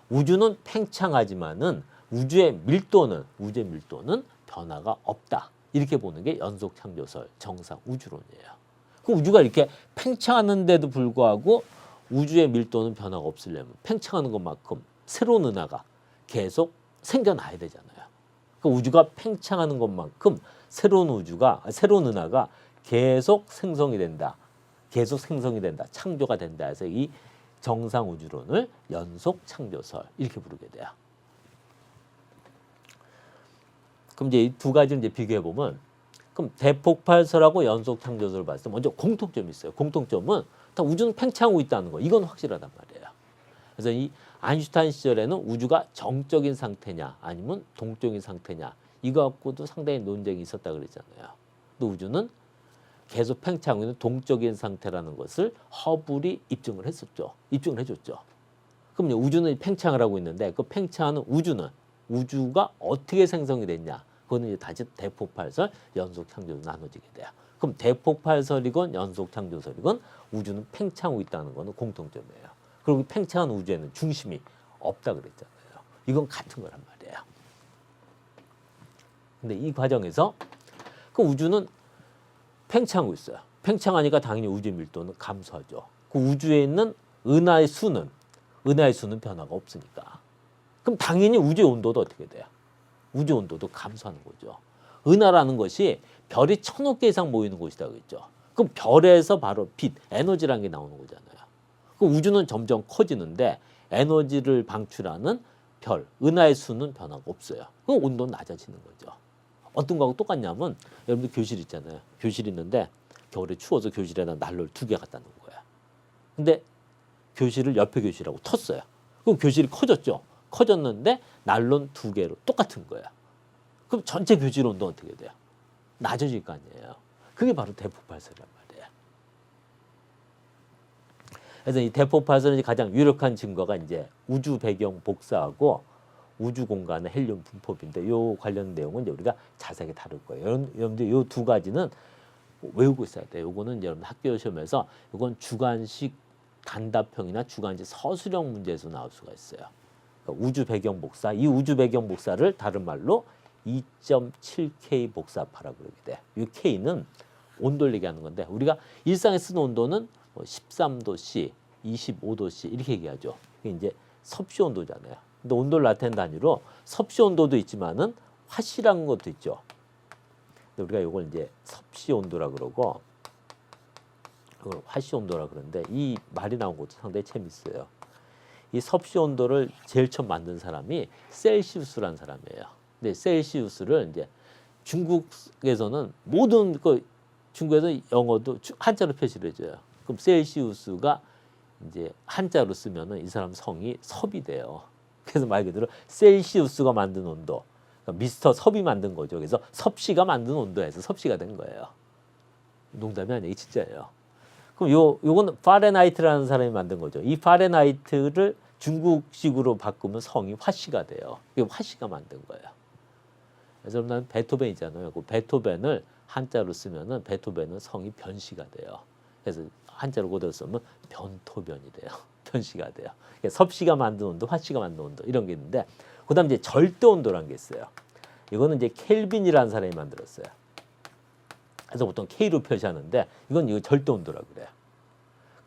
우주는 팽창하지만은 우주의 밀도는 변화가 없다. 이렇게 보는 게 연속 창조설, 정상 우주론이에요. 그 우주가 이렇게 팽창하는데도 불구하고 우주의 밀도는 변화가 없으려면 팽창하는 것만큼 새로운 은하가 계속 생겨나야 되잖아요. 그 우주가 팽창하는 것만큼 새로운 은하가 계속 생성이 된다. 계속 생성이 된다. 창조가 된다 해서 이 정상 우주론을 연속 창조설 이렇게 부르게 돼요. 그럼 이제 이 두 가지를 이제 비교해 보면, 그럼 대폭발설하고 연속 창조설을 봤을 때 먼저 공통점이 있어요. 공통점은 다 우주는 팽창하고 있다는 거. 이건 확실하단 말이에요. 그래서 이 아인슈타인 시절에는 우주가 정적인 상태냐 아니면 동적인 상태냐 이거 갖고도 상당히 논쟁이 있었다 그랬잖아요. 근데 우주는 계속 팽창하고 있는 동적인 상태라는 것을 허블이 입증을 했었죠. 입증을 해줬죠. 그럼 우주는 팽창을 하고 있는데 그 팽창하는 우주가 어떻게 생성이 됐냐? 그거는 이제 다시 대폭발설, 연속 창조로 나눠지게 돼요. 그럼 대폭발설이건 연속 창조설이건 우주는 팽창하고 있다는 거는 공통점이에요. 그리고 팽창한 우주에는 중심이 없다 그랬잖아요. 이건 같은 거란 말이에요. 근데 이 과정에서 그 우주는 팽창하고 있어요. 팽창하니까 당연히 우주의 밀도는 감소하죠. 그 우주에 있는 은하의 수는 변화가 없으니까. 그럼 당연히 우주의 온도도 어떻게 돼요? 우주 온도도 감소하는 거죠. 은하라는 것이 별이 1000억 개 이상 모이는 곳이다 그랬죠. 그럼 별에서 바로 빛, 에너지라는 게 나오는 거잖아요. 그 우주는 점점 커지는데 에너지를 방출하는 별, 은하의 수는 변화가 없어요. 그럼 온도는 낮아지는 거죠. 어떤 거하고 똑같냐면 여러분들 교실 있잖아요. 교실 있는데 겨울에 추워서 교실에다 난로를 2개 갖다 놓은 거야. 근데 교실을 옆에 교실하고 텄어요. 그럼 교실이 커졌죠. 커졌는데 난로는 2개로 똑같은 거야. 그럼 전체 교실 온도는 어떻게 돼요? 낮아질 거 아니에요. 그게 바로 대폭발설이란 말이에요. 그래서 이 대폭발설의 가장 유력한 증거가 이제 우주 배경 복사하고 우주 공간의 헬륨 분포인데 요 관련 내용은 이제 우리가 자세하게 다룰 거예요. 여러분들 요 두 가지는 외우고 있어야 돼요. 요거는 여러분 학교 시험에서 요건 주관식 단답형이나 주관식 서술형 문제에서 나올 수가 있어요. 그러니까 우주 배경 복사, 이 우주 배경 복사를 다른 말로 2.7K 복사파라고 그러게 돼. 이 K는 온도를 얘기하는 건데 우리가 일상에 쓰는 온도는 13도씨, 25도씨 이렇게 얘기하죠. 이게 이제 섭씨 온도잖아요. 근데 온도를 나타내는 단위로 섭씨 온도도 있지만은 화씨라는 것도 있죠. 근데 우리가 이걸 이제 섭씨 온도라 그러고 이걸 화씨 온도라 그러는데 이 말이 나온 것도 상당히 재밌어요. 이 섭씨 온도를 제일 처음 만든 사람이 셀시우스라는 사람이에요. 근데 셀시우스를 이제 중국에서는 모든 중국에서 영어도 한자로 표시를 해줘요. 그럼 셀시우스가 이제 한자로 쓰면은 이 사람 성이 섭이 돼요. 그래서 말 그대로 셀시우스가 만든 온도, 그러니까 미스터 섭이 만든 거죠. 그래서 섭씨가 만든 온도에서 섭씨가 된 거예요. 농담이 아니에요, 진짜예요. 그럼 요건 파렌하이트라는 사람이 만든 거죠. 이 파렌하이트를 중국식으로 바꾸면 성이 화씨가 돼요. 이게 화씨가 만든 거예요. 그래서 나는 베토벤 있잖아요. 그 베토벤을 한자로 쓰면은 베토벤은 성이 변씨가 돼요. 그래서 한자로 그대로 쓰면 변토변이 돼요. 변씨가 돼요. 섭씨가 만든 온도, 화씨가 만든 온도 이런 게 있는데 그다음 이제 절대 온도라는 게 있어요. 이거는 이제 켈빈이라는 사람이 만들었어요. 그래서 보통 K로 표시하는데 이거 절대 온도라고 그래요.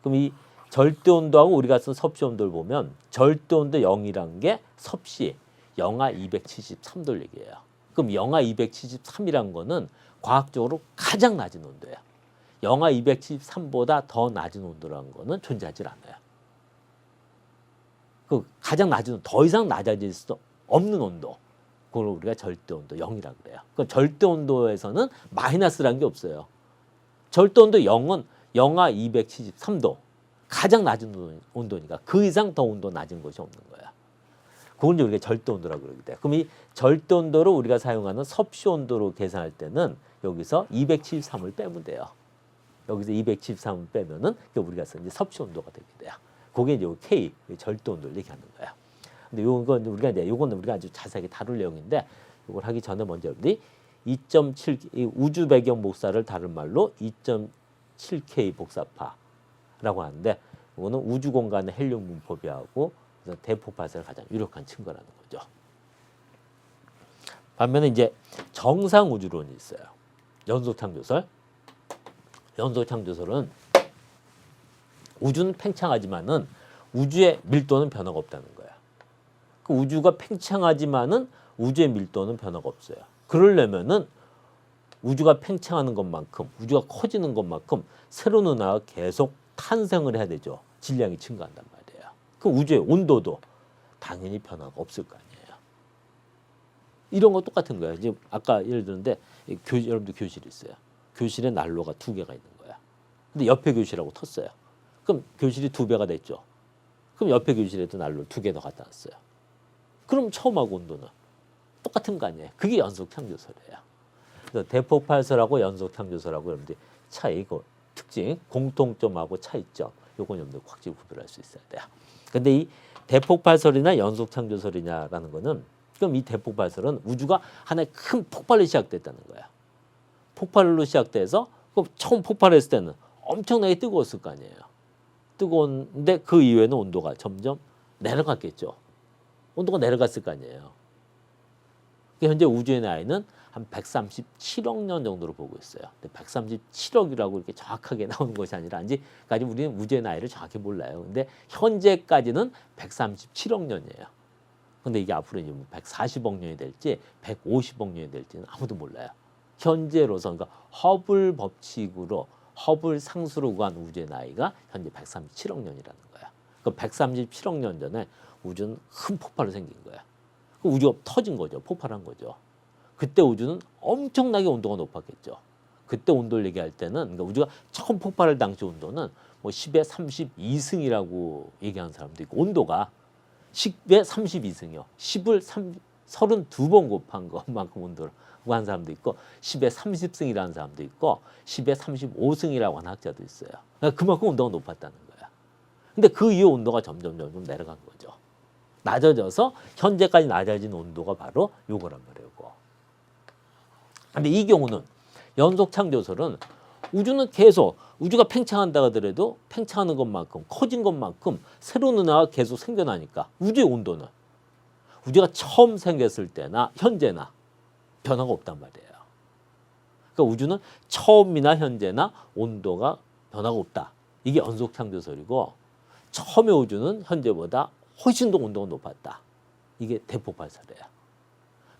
그럼 이 절대 온도하고 우리가 쓴 섭씨 온도를 보면 절대 온도 0이란 게 섭씨 영하 273도를 얘기해요. 그럼 영하 273이란 거는 과학적으로 가장 낮은 온도예요. 영하 273보다 더 낮은 온도라는 거는 존재하지 않아요. 그 가장 낮은 더 이상 낮아질 수 없는 온도. 그걸 우리가 절대 온도 0이라고 그래요. 그 절대 온도에서는 마이너스라는 게 없어요. 절대 온도 0은 영하 273도. 가장 낮은 온도니까 그 이상 더 온도 낮은 것이 없는 거야. 그걸 이제 우리가 절대 온도라고 그러게 돼요. 그럼 이 절대 온도로 우리가 사용하는 섭씨 온도로 계산할 때는 여기서 273을 빼면 돼요. 여기서 273을 빼면은 우리가 쓴 이제 섭씨 온도가 되게 돼요. 그게 이제 K 절대 온도를 얘기하는 거야. 근데 요건 우리가 아주 자세하게 다룰 내용인데 이걸 하기 전에 먼저 여러분들이 2.7 우주 배경 복사를 다른 말로 2.7K 복사파라고 하는데 이거는 우주 공간의 헬륨 분포비하고 대폭발설의 가장 유력한 증거라는 거죠. 반면에 이제 정상 우주론이 있어요. 연속 창조설. 연소 창조설은 우주는 팽창하지만은 우주의 밀도는 변화가 없다는 거야. 그 우주가 팽창하지만은 우주의 밀도는 변화가 없어요. 그러려면은 우주가 팽창하는 것만큼, 우주가 커지는 것만큼 새로운 은하가 계속 탄생을 해야 되죠. 질량이 증가한단 말이에요. 그 우주의 온도도 당연히 변화가 없을 거 아니에요. 이런 거 똑같은 거예요. 이제 아까 예를 들었는데 여러분들 교실이 있어요. 교실에 난로가 2개가 있는 거야. 근데 옆에 교실하고 텄어요. 그럼 교실이 2배가 됐죠. 그럼 옆에 교실에도 난로 2개 더 갖다 놨어요. 그럼 처음하고 온도는 똑같은 거 아니에요. 그게 연속 창조설이에요. 그래서 대폭발설하고 연속 창조설하고 여러분들 차이, 그 특징, 공통점하고 차이점, 요건 여러분들 확실히 구별할 수 있어야 돼요. 근데 이 대폭발설이나 연속 창조설이냐라는 거는, 그럼 이 대폭발설은 우주가 하나의 큰 폭발로 시작됐다는 거야. 폭발로 시작돼서 처음 폭발했을 때는 엄청나게 뜨거웠을 거 아니에요. 뜨거운데 그 이후에는 온도가 점점 내려갔겠죠. 온도가 내려갔을 거 아니에요. 현재 우주의 나이는 한 137억 년 정도로 보고 있어요. 137억이라고 이렇게 정확하게 나오는 것이 아니라 아직까지 우리는 우주의 나이를 정확히 몰라요. 근데 현재까지는 137억 년이에요. 근데 이게 앞으로 이제 140억 년이 될지 150억 년이 될지는 아무도 몰라요. 현재로서, 그러니까 허블 법칙으로, 허블 상수로 구한 우주의 나이가 현재 137억 년이라는 거야. 그 137억 년 전에 우주는 큰 폭발로 생긴 거야. 그 우주가 터진 거죠. 폭발한 거죠. 그때 우주는 엄청나게 온도가 높았겠죠. 그때 온도를 얘기할 때는, 그러니까 우주가 처음 폭발할 당시 온도는 뭐 10의 32승이라고 얘기하는 사람도 있고, 온도가 10의 32승이요. 10을 32번 곱한 것만큼 온도를 한 사람도 있고, 10의 30승이라는 사람도 있고, 10의 35승이라고 하는 학자도 있어요. 그러니까 그만큼 온도가 높았다는 거야. 근데 그 이후 온도가 점점 내려간 거죠. 낮아져서 현재까지 낮아진 온도가 바로 요거란 말이에요. 근데 이 경우는 연속 창조설은 우주는 계속, 우주가 팽창한다 하더라도 팽창하는 것만큼, 커진 것만큼 새로운 은하가 계속 생겨나니까 우주의 온도는 우주가 처음 생겼을 때나 현재나 변화가 없단 말이에요. 그러니까 우주는 처음이나 현재나 온도가 변화가 없다. 이게 연속 창조설이고, 처음의 우주는 현재보다 훨씬 더 온도가 높았다. 이게 대폭발설이에요.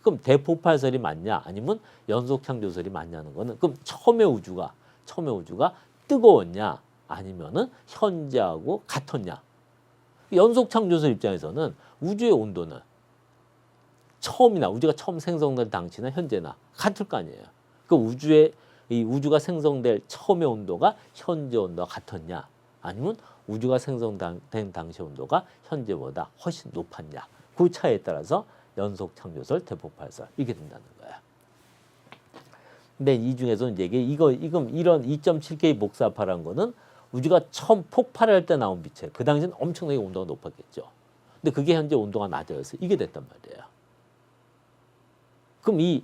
그럼 대폭발설이 맞냐, 아니면 연속 창조설이 맞냐는 거는, 그럼 처음의 우주가 뜨거웠냐, 아니면은 현재하고 같았냐. 연속 창조설 입장에서는 우주의 온도는 처음이나 우주가 처음 생성된 당시나 현재나 같을 거 아니에요. 그 이 우주가 생성될 처음의 온도가 현재 온도와 같았냐, 아니면 우주가 생성된 당시 온도가 현재보다 훨씬 높았냐. 그 차이에 따라서 연속 창조설, 대폭발설 이렇게 된다는 거야. 근데 이 중에서 이제 이런 2.7K 복사파라는 거는 우주가 처음 폭발할 때 나온 빛이에요. 그 당시는 엄청나게 온도가 높았겠죠. 근데 그게 현재 온도가 낮아져서 이게 됐단 말이에요. 그럼 이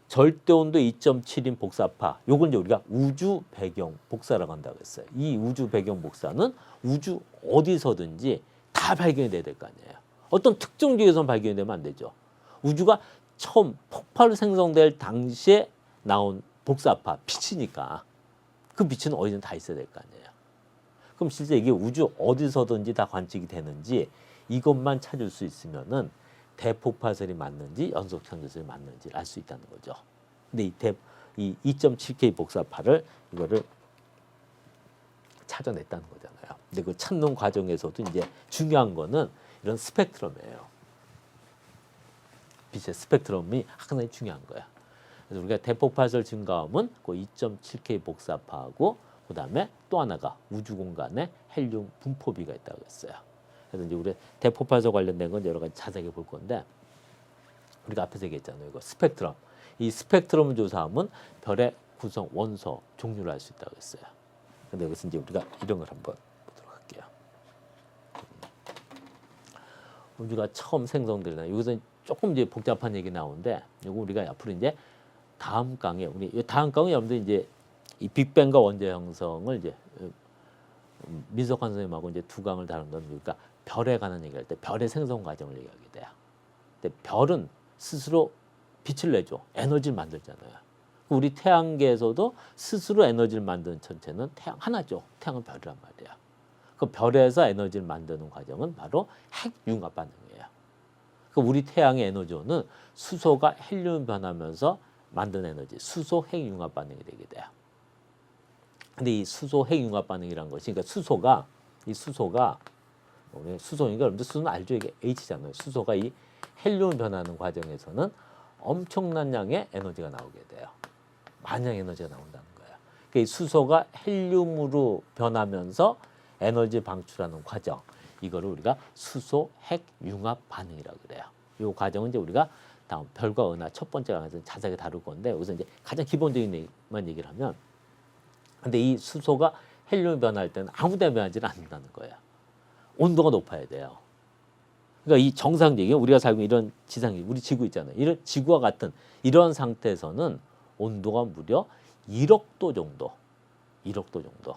절대온도 2.7인 복사파, 요걸 이제 우리가 우주 배경 복사라고 한다고 했어요. 이 우주 배경 복사는 우주 어디서든지 다 발견이 돼야 될 거 아니에요. 어떤 특정 지역에서만 발견이 되면 안 되죠. 우주가 처음 폭발로 생성될 당시에 나온 복사파, 빛이니까 그 빛은 어디든 다 있어야 될 거 아니에요. 그럼 실제 이게 우주 어디서든지 다 관측이 되는지 이것만 찾을 수 있으면은 대폭발설이 맞는지 연속 창조설이 맞는지 알 수 있다는 거죠. 근데 이 2.7K 복사파를 이거를 찾아냈다는 거잖아요. 근데 그 찾는 과정에서도 이제 중요한 거는 이런 스펙트럼이에요. 빛의 스펙트럼이 상당히 중요한 거야. 그래서 우리가 대폭발설 증가음은 그 2.7K 복사파하고 그다음에 또 하나가 우주 공간에 헬륨 분포비가 있다고 했어요. 그래서 이제 우리 대폭발설 관련된 건 여러 가지 자세하게 볼 건데, 우리가 앞에서 얘기했잖아요. 이거 스펙트럼. 이 스펙트럼을 조사하면 별의 구성, 원소, 종류를 알 수 있다고 했어요. 근데 여기서 이제 우리가 이런 걸 한번 보도록 할게요. 우주가 처음 생성되나, 여기서 조금 이제 복잡한 얘기 나오는데, 이거 우리가 앞으로 이제 다음 강에, 다음 강은 여러분들 이제 이 빅뱅과 원자 형성을 이제 민석환 선생님하고 이제 2강을 다룬 건, 그러니까 별에 관한 얘기할 때 별의 생성 과정을 얘기하게 돼요. 근데 별은 스스로 빛을 내죠. 에너지를 만들잖아요. 우리 태양계에서도 스스로 에너지를 만드는 천체는 태양 하나죠. 태양은 별이란 말이야. 그 별에서 에너지를 만드는 과정은 바로 핵융합 반응이에요. 그 우리 태양의 에너지원은 수소가 헬륨 변하면서 만든 에너지, 수소 핵융합 반응이 되게 돼요. 근데 이 수소 핵융합 반응이란 것이, 그러니까 수소가 수소니까 여러분들 수소는 알죠? 이게 H잖아요. 수소가 이 헬륨 변하는 과정에서는 엄청난 양의 에너지가 나오게 돼요. 많은 양의 에너지가 나온다는 거예요. 그러니까 이 수소가 헬륨으로 변하면서 에너지 방출하는 과정, 이거를 우리가 수소 핵융합 반응이라고 그래요. 이 과정은 이제 우리가 다음 별과 은하 첫 번째 강에서 자세하게 다룰 건데, 여기서 이제 가장 기본적인 얘기만 얘기를 하면, 근데 이 수소가 헬륨 변할 때는 아무 데나 변하지는 않는다는 거예요. 온도가 높아야 돼요. 그러니까 이 정상적인 우리가 살고 있는 이런 지상이, 우리 지구 있잖아요. 이런 지구와 같은 이런 상태에서는 온도가 무려 1억 도 정도. 1억 도 정도.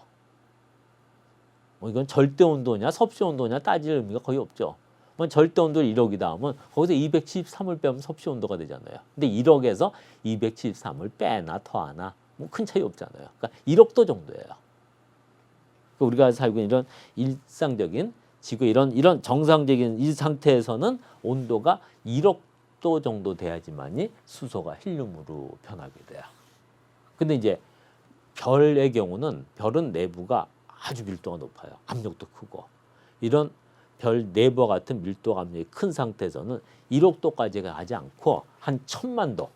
뭐 이건 절대 온도냐 섭씨 온도냐 따질 의미가 거의 없죠. 뭐 절대 온도 1억이다 하면 거기서 273을 빼면 섭씨 온도가 되잖아요. 근데 1억에서 273을 빼나 더하나 뭐 큰 차이 없잖아요. 그러니까 1억 도 정도예요. 그러니까 우리가 살고 있는 이런 일상적인 지구 이런 정상적인 이 상태에서는 온도가 1억 도 정도 돼야지만이 수소가 헬륨으로 변하게 돼요. 근데 이제 별의 경우는 별은 내부가 아주 밀도가 높아요. 압력도 크고. 이런 별 내부와 같은 밀도 압력이 큰 상태에서는 1억 도까지 가지 않고 한 1000만 도.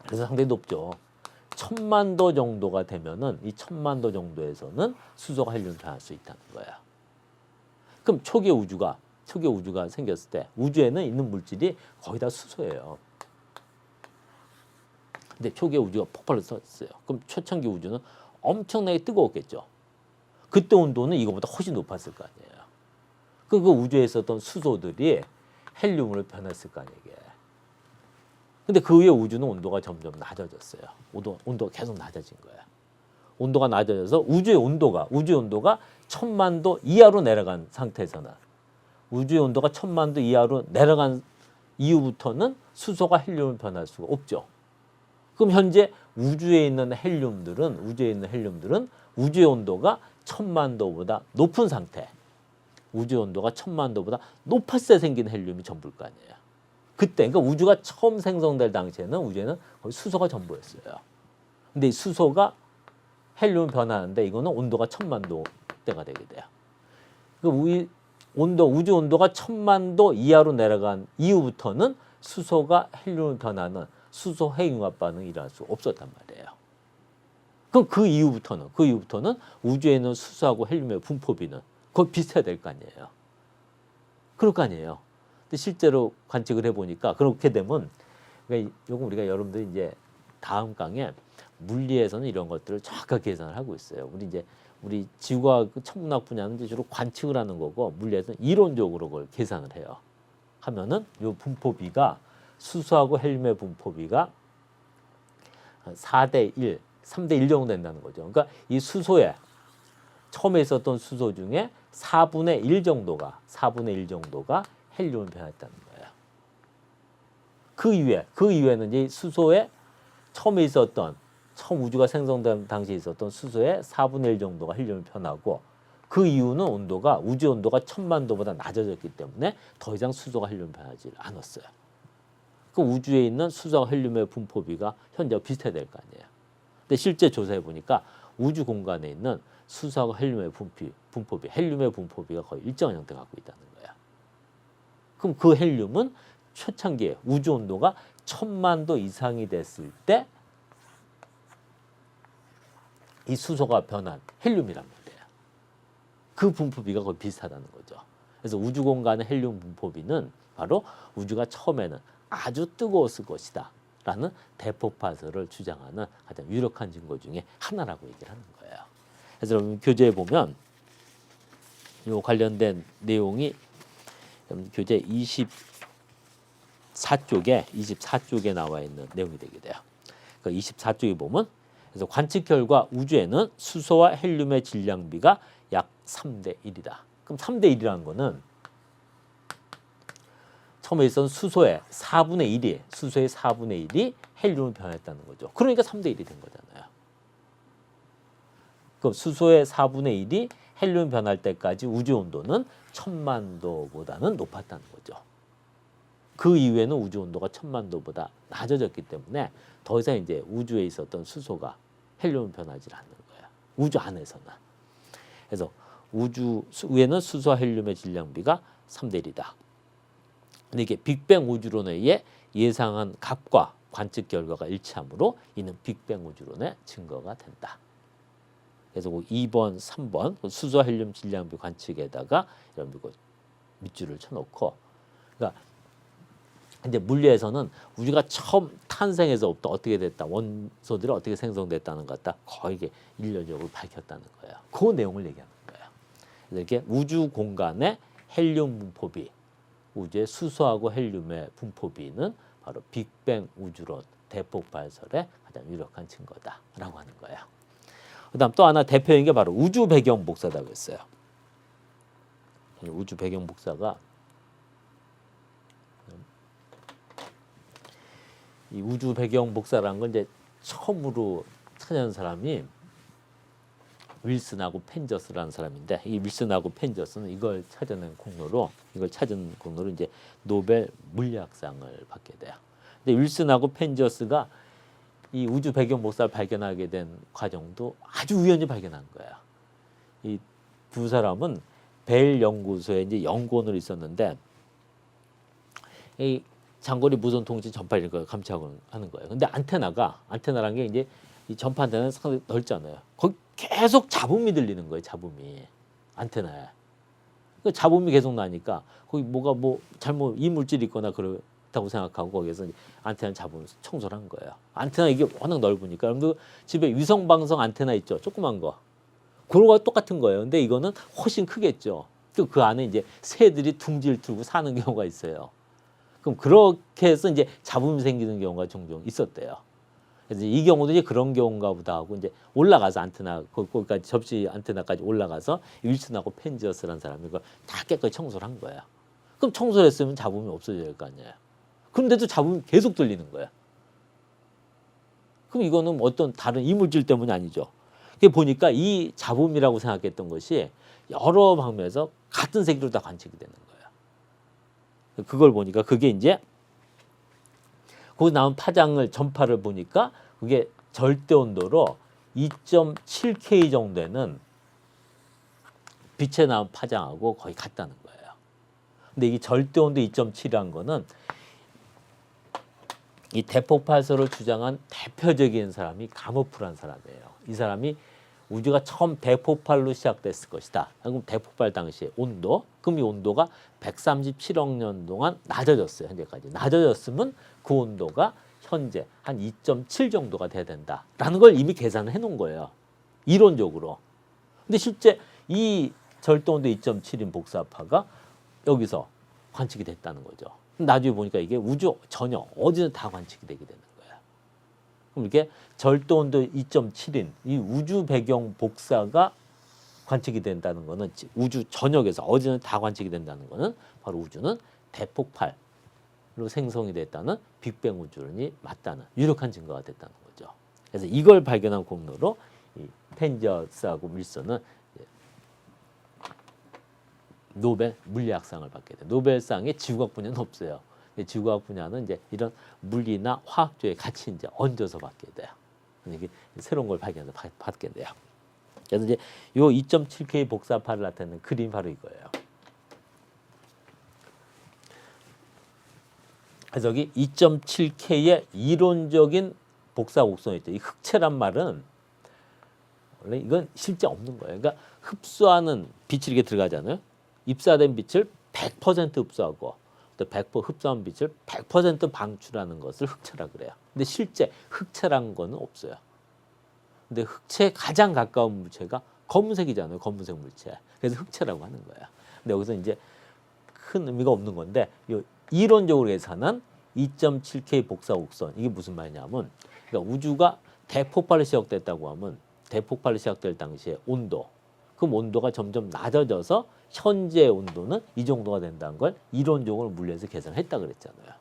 그래서 상당히 높죠. 1000만 도 정도가 되면은 이 1000만 도 정도에서는 수소가 헬륨 변할 수 있다는 거예요. 그럼 초기의 우주가 생겼을 때 우주에는 있는 물질이 거의 다 수소예요. 근데 초기의 우주가 폭발을 썼어요. 그럼 초창기 우주는 엄청나게 뜨거웠겠죠. 그때 온도는 이거보다 훨씬 높았을 거 아니에요. 그 우주에 있었던 수소들이 헬륨으로 변했을 거 아니에요. 근데 그 후에 우주는 온도가 점점 낮아졌어요. 온도가 계속 낮아진 거예요. 온도가 낮아져서 우주의 온도가 1000만 도 이하로 내려간 상태에서는, 우주의 온도가 1000만 도 이하로 내려간 이후부터는 수소가 헬륨을 변할 수가 없죠. 그럼 현재 우주에 있는 헬륨들은 우주의 온도가 1000만 도보다 높은 상태, 우주의 온도가 1000만 도보다 높았을 때 생긴 헬륨이 전부일 거 아니에요. 그때, 그러니까 우주가 처음 생성될 당시에는 우주에는 거의 수소가 전부였어요. 근데 이 수소가 헬륨 변하는데 이거는 온도가 1000만 도대가 되게 돼요. 우주 온도가 1000만 도 이하로 내려간 이후부터는 수소가 헬륨을 변하는 수소 핵융합 반응이 일어날 수 없었단 말이에요. 그럼 그 이후부터는 우주에 있는 수소하고 헬륨의 분포비는 거의 비슷해야 될 거 아니에요. 그럴 거 아니에요. 근데 실제로 관측을 해보니까 그렇게 되면, 그러니까 요건 우리가 여러분들이 이제 다음 강에 물리에서는 이런 것들을 정확하게 계산을 하고 있어요. 우리 지구과학 천문학 분야는 이제 주로 관측을 하는 거고, 물리에서는 이론적으로 그걸 계산을 해요. 하면은 요 분포비가, 수소하고 헬륨의 분포비가 4대 1, 3대 1 정도 된다는 거죠. 그러니까 이 수소에 처음에 있었던 수소 중에 4분의 1 정도가 헬륨을 변했다는 거예요. 그 이후에는 이제 수소에 처음 우주가 생성된 당시에 있었던 수소의 4분의 1 정도가 헬륨을 변하고, 그 이후는 우주 온도가 1000만 도보다 낮아졌기 때문에 더 이상 수소가 헬륨을 변하지 않았어요. 그 우주에 있는 수소와 헬륨의 분포비가 현재와 비슷해야 될 거 아니에요. 근데 실제 조사해 보니까 우주 공간에 있는 수소와 헬륨의 분포비가 거의 일정한 형태 갖고 있다는 거예요. 그럼 그 헬륨은 초창기에 우주 온도가 1000만 도 이상이 됐을 때 이 수소가 변한 헬륨이란 말이에요. 그 분포비가 거의 비슷하다는 거죠. 그래서 우주 공간의 헬륨 분포비는 바로 우주가 처음에는 아주 뜨거웠을 것이다 라는 대폭파설을 주장하는 가장 유력한 증거 중에 하나라고 얘기를 하는 거예요. 그래서 여러분 교재에 보면 이 관련된 내용이 교재 24쪽에 나와 있는 내용이 되게 돼요. 그 24쪽에 보면, 그래서 관측 결과 우주에는 수소와 헬륨의 질량비가 약 3대 1이다. 그럼 3대 1이라는 거는 처음에 있었던 수소의 4분의 1이 헬륨으로 변했다는 거죠. 그러니까 3대 1이 된 거잖아요. 그럼 수소의 4분의 1이 헬륨 변할 때까지 우주 온도는 1000만 도보다는 높았다는 거죠. 그 이후에는 우주 온도가 1000만 도보다 낮아졌기 때문에 더 이상 이제 우주에 있었던 수소가 헬륨으로 변하지 않는 거예요. 우주 안에서는. 그래서 우주 위에는 수소와 헬륨의 질량비가 3대 1이다. 근데 이게 빅뱅 우주론에 의해 예상한 값과 관측 결과가 일치하므로 이는 빅뱅 우주론의 증거가 된다. 그래서 2번, 3번 수소 헬륨 질량비 관측에다가 여러분들 그 밑줄을 쳐놓고, 그러니까 이제 물리에서는 우주가 처음 탄생해서부터 어떻게 됐다, 원소들이 어떻게 생성됐다는 것 같다, 거의 이게 일련적으로 밝혔다는 거예요. 그 내용을 얘기하는 거예요. 그래서 이렇게 우주 공간의 헬륨 분포비, 우주의 수소하고 헬륨의 분포비는 바로 빅뱅 우주론 대폭발설의 가장 유력한 증거다라고 하는 거예요. 그다음 또 하나 대표인 게 바로 우주 배경 복사라고 했어요. 우주 배경 복사가 이 우주 배경 복사라는 건 이제 처음으로 찾아낸 사람이 윌슨하고 펜저스라는 사람인데, 이 윌슨하고 펜저스는 이걸 찾은 공로로 이제 노벨 물리학상을 받게 돼요. 근데 윌슨하고 펜저스가 이 우주 배경 복사를 발견하게 된 과정도 아주 우연히 발견한 거예요. 이 두 사람은 벨 연구소에 이제 연구원으로 있었는데, 이 장거리 무선 통신 전파 이런 걸 감시하고 하는 거예요. 근데 안테나라는 게 이제 이 전파 안테나는 상당히 넓잖아요. 거기 계속 잡음이 들리는 거예요. 잡음이 안테나에. 그 잡음이 계속 나니까 거기 뭐가 잘못 이물질이 있거나 그렇다고 생각하고 거기에서 안테나 잡음을 청소를 한 거예요. 안테나 이게 워낙 넓으니까. 여러분들 집에 위성 방송 안테나 있죠. 조그만 거. 그런 거와 똑같은 거예요. 근데 이거는 훨씬 크겠죠. 그 안에 이제 새들이 둥지를 틀고 사는 경우가 있어요. 그럼 그렇게 해서 이제 잡음이 생기는 경우가 종종 있었대요. 그래서 이 경우도 이제 그런 경우인가 보다 하고 이제 올라가서 안테나, 거기까지 접시 안테나까지 올라가서 윌슨하고 펜저스라는 사람이 그걸 다 깨끗이 청소를 한 거야. 그럼 청소를 했으면 잡음이 없어져야 될 거 아니에요. 그런데도 잡음이 계속 들리는 거야. 그럼 이거는 어떤 다른 이물질 때문이 아니죠. 그게 보니까 이 잡음이라고 생각했던 것이 여러 방면에서 같은 세기로 다 관측이 되는 거예요. 그걸 보니까 그게 이제 거기 나온 파장을 전파를 보니까 그게 절대 온도로 2.7K 정도는 빛에 나온 파장하고 거의 같다는 거예요. 근데 이게 절대 온도 2.7이라는 거는 이 대폭발설을 주장한 대표적인 사람이 가모프라는 사람이에요. 이 사람이 우주가 처음 대폭발로 시작됐을 것이다. 그럼 대폭발 당시의 온도, 그럼 이 온도가 137억 년 동안 낮아졌어요. 현재까지. 낮아졌으면 그 온도가 현재 한 2.7 정도가 돼야 된다라는 걸 이미 계산을 해놓은 거예요. 이론적으로. 근데 실제 이 절대온도 2.7인 복사파가 여기서 관측이 됐다는 거죠. 나중에 보니까 이게 우주 전혀 어디든 다 관측이 되게 되는 거예요. 그럼 이렇게 절대온도 2.7인 이 우주 배경 복사가 관측이 된다는 거는 우주 전역에서 어디든 다 관측이 된다는 거는 바로 우주는 대폭발로 생성이 됐다는 빅뱅 우주론이 맞다는 유력한 증거가 됐다는 거죠. 그래서 이걸 발견한 공로로 이 펜저스하고 윌슨은 노벨 물리학상을 받게 돼요. 노벨상에 지구과학 분야는 없어요. 지구과학 분야는 이제 이런 물리나 화학적의 같이 이제 얹어서 받게 돼요. 이게 새로운 걸 발견해서 받게 돼요. 그래서 이제 요 2.7K 복사파를 나타내는 그림이 바로 이거예요. 그래서 여기 2.7K의 이론적인 복사 곡선이 있죠. 이 흑체란 말은 원래 이건 실제 없는 거예요. 그러니까 흡수하는 빛이 이렇게 들어가잖아요. 입사된 빛을 100% 흡수하고 또 100% 흡수한 빛을 100% 방출하는 것을 흑체라 그래요. 근데 실제 흑체란 거는 없어요. 근데 흑체에 가장 가까운 물체가 검은색이잖아요. 검은색 물체. 그래서 흑체라고 하는 거예요. 근데 여기서 이제 큰 의미가 없는 건데 이론적으로 계산한 2.7K 복사 곡선, 이게 무슨 말이냐면, 그러니까 우주가 대폭발로 시작됐다고 하면 대폭발로 시작될 당시에 온도, 그럼 온도가 점점 낮아져서 현재 온도는 이 정도가 된다는 걸 이론적으로 물리에서 계산했다 그랬잖아요.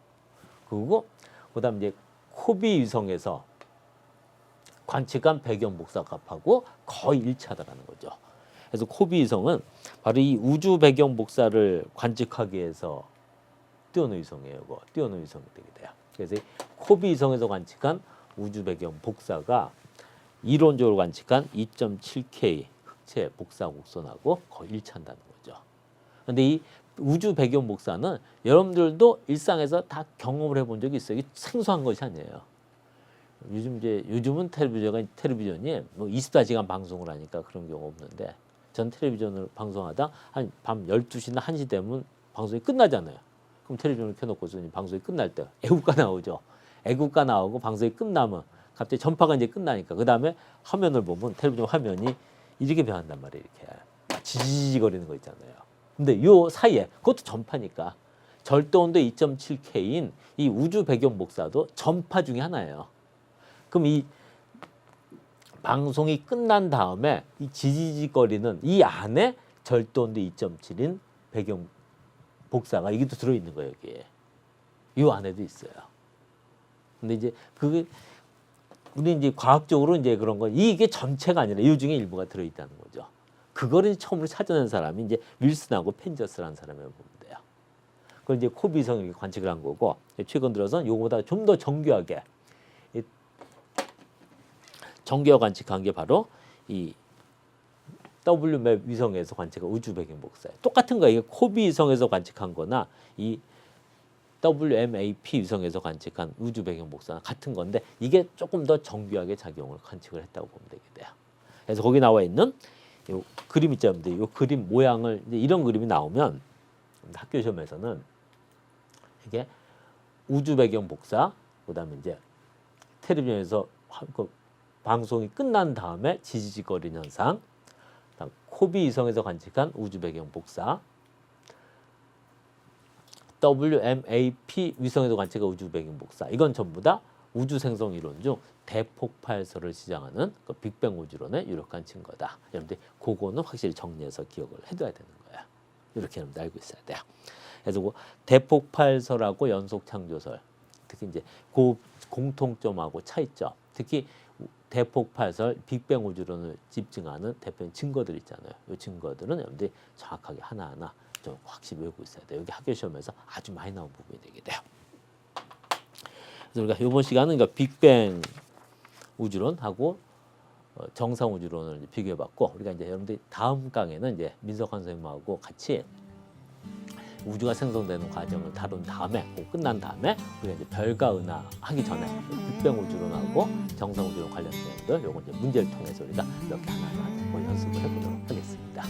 그리고 그다음 이제 코비 위성에서 관측한 배경 복사 값하고 거의 일치하다라는 거죠. 그래서 코비 위성은 바로 이 우주 배경 복사를 관측하기 위해서 뛰어난 위성이에요. 이거 뛰어난 위성이 되게 돼요. 그래서 이 코비 위성에서 관측한 우주 배경 복사가 이론적으로 관측한 2.7K 흑체 복사 곡선하고 거의 일치한다는 거죠. 그런데 이 우주 배경 복사는 여러분들도 일상에서 다 경험을 해본 적이 있어요. 이게 생소한 것이 아니에요. 요즘은 텔레비전이 뭐 24시간 방송을 하니까 그런 경우 없는데 전 텔레비전을 방송하다 한 밤 12시나 1시 되면 방송이 끝나잖아요. 그럼 텔레비전을 켜놓고서 방송이 끝날 때 애국가 나오죠. 애국가 나오고 방송이 끝나면 갑자기 전파가 이제 끝나니까 그 다음에 화면을 보면 텔레비전 화면이 이렇게 변한단 말이에요. 이렇게 지지거리는 거 있잖아요. 근데 요 사이에 그것도 전파니까 절대온도 2.7K인 이 우주 배경 복사도 전파 중에 하나예요. 그럼 이 방송이 끝난 다음에 이 지지직거리는 이 안에 절대온도 2.7인 배경 복사가 이게 또 들어있는 거예요. 여기에. 이 안에도 있어요. 근데 이제 그게 우리 이제 과학적으로 이제 그런 건 이게 전체가 아니라 이 중에 일부가 들어있다는 거죠. 그거를 처음으로 찾아낸 사람이 이제 윌슨하고 펜저스라는 사람이라고 보면 돼요. 그걸 이제 코비성을 이렇게 관측을 한 거고 최근 들어서는 이거보다 좀 더 정교하게 관측한 게 바로 이 WMAP 위성에서 관측한 우주 배경 복사예요. 똑같은 거예요. 이게 코비 위성에서 관측한 거나 이 WMAP 위성에서 관측한 우주 배경 복사는 같은 건데 이게 조금 더 정교하게 작용을 관측을 했다고 보면 되게 돼요. 그래서 거기 나와 있는 요 그림 있죠. 이 그림 모양을 이제 이런 그림이 나오면 학교 시험에서는 이게 우주 배경 복사, 그다음에 이제 텔레비전에서 그 방송이 끝난 다음에 지지직거리는 현상, 그다음 코비 위성에서 관측한 우주 배경 복사, WMAP 위성에서 관측한 우주 배경 복사. 이건 전부 다 우주 생성 이론 중 대폭발설을 지향하는 그 빅뱅 우주론의 유력한 증거다. 여러분들 그거는 확실히 정리해서 기억을 해둬야 되는 거야. 이렇게 여러분들 알고 있어야 돼요. 그래서 그 대폭발설하고 연속창조설, 특히 이제 그 공통점하고 차이점, 특히 대폭발설, 빅뱅 우주론을 입증하는 대표적인 증거들 있잖아요. 이 증거들은 여러분들이 정확하게 하나하나 좀 확실히 외우고 있어야 돼요. 여기 학교 시험에서 아주 많이 나온 부분이 되게 돼요. 그래서 우리가 이번 시간은 그러니까 빅뱅 우주론하고 정상 우주론을 비교해봤고, 우리가 이제 여러분들이 다음 강에는 이제 민석환 선생님하고 같이 우주가 생성되는 과정을 다룬 다음에, 끝난 다음에 우리가 이제 별과 은하 하기 전에 빅뱅 우주론하고 정상 우주론 관련된 것들, 요거 이제 문제를 통해서 우리가 이렇게 하나하나 연습을 해보도록 하겠습니다.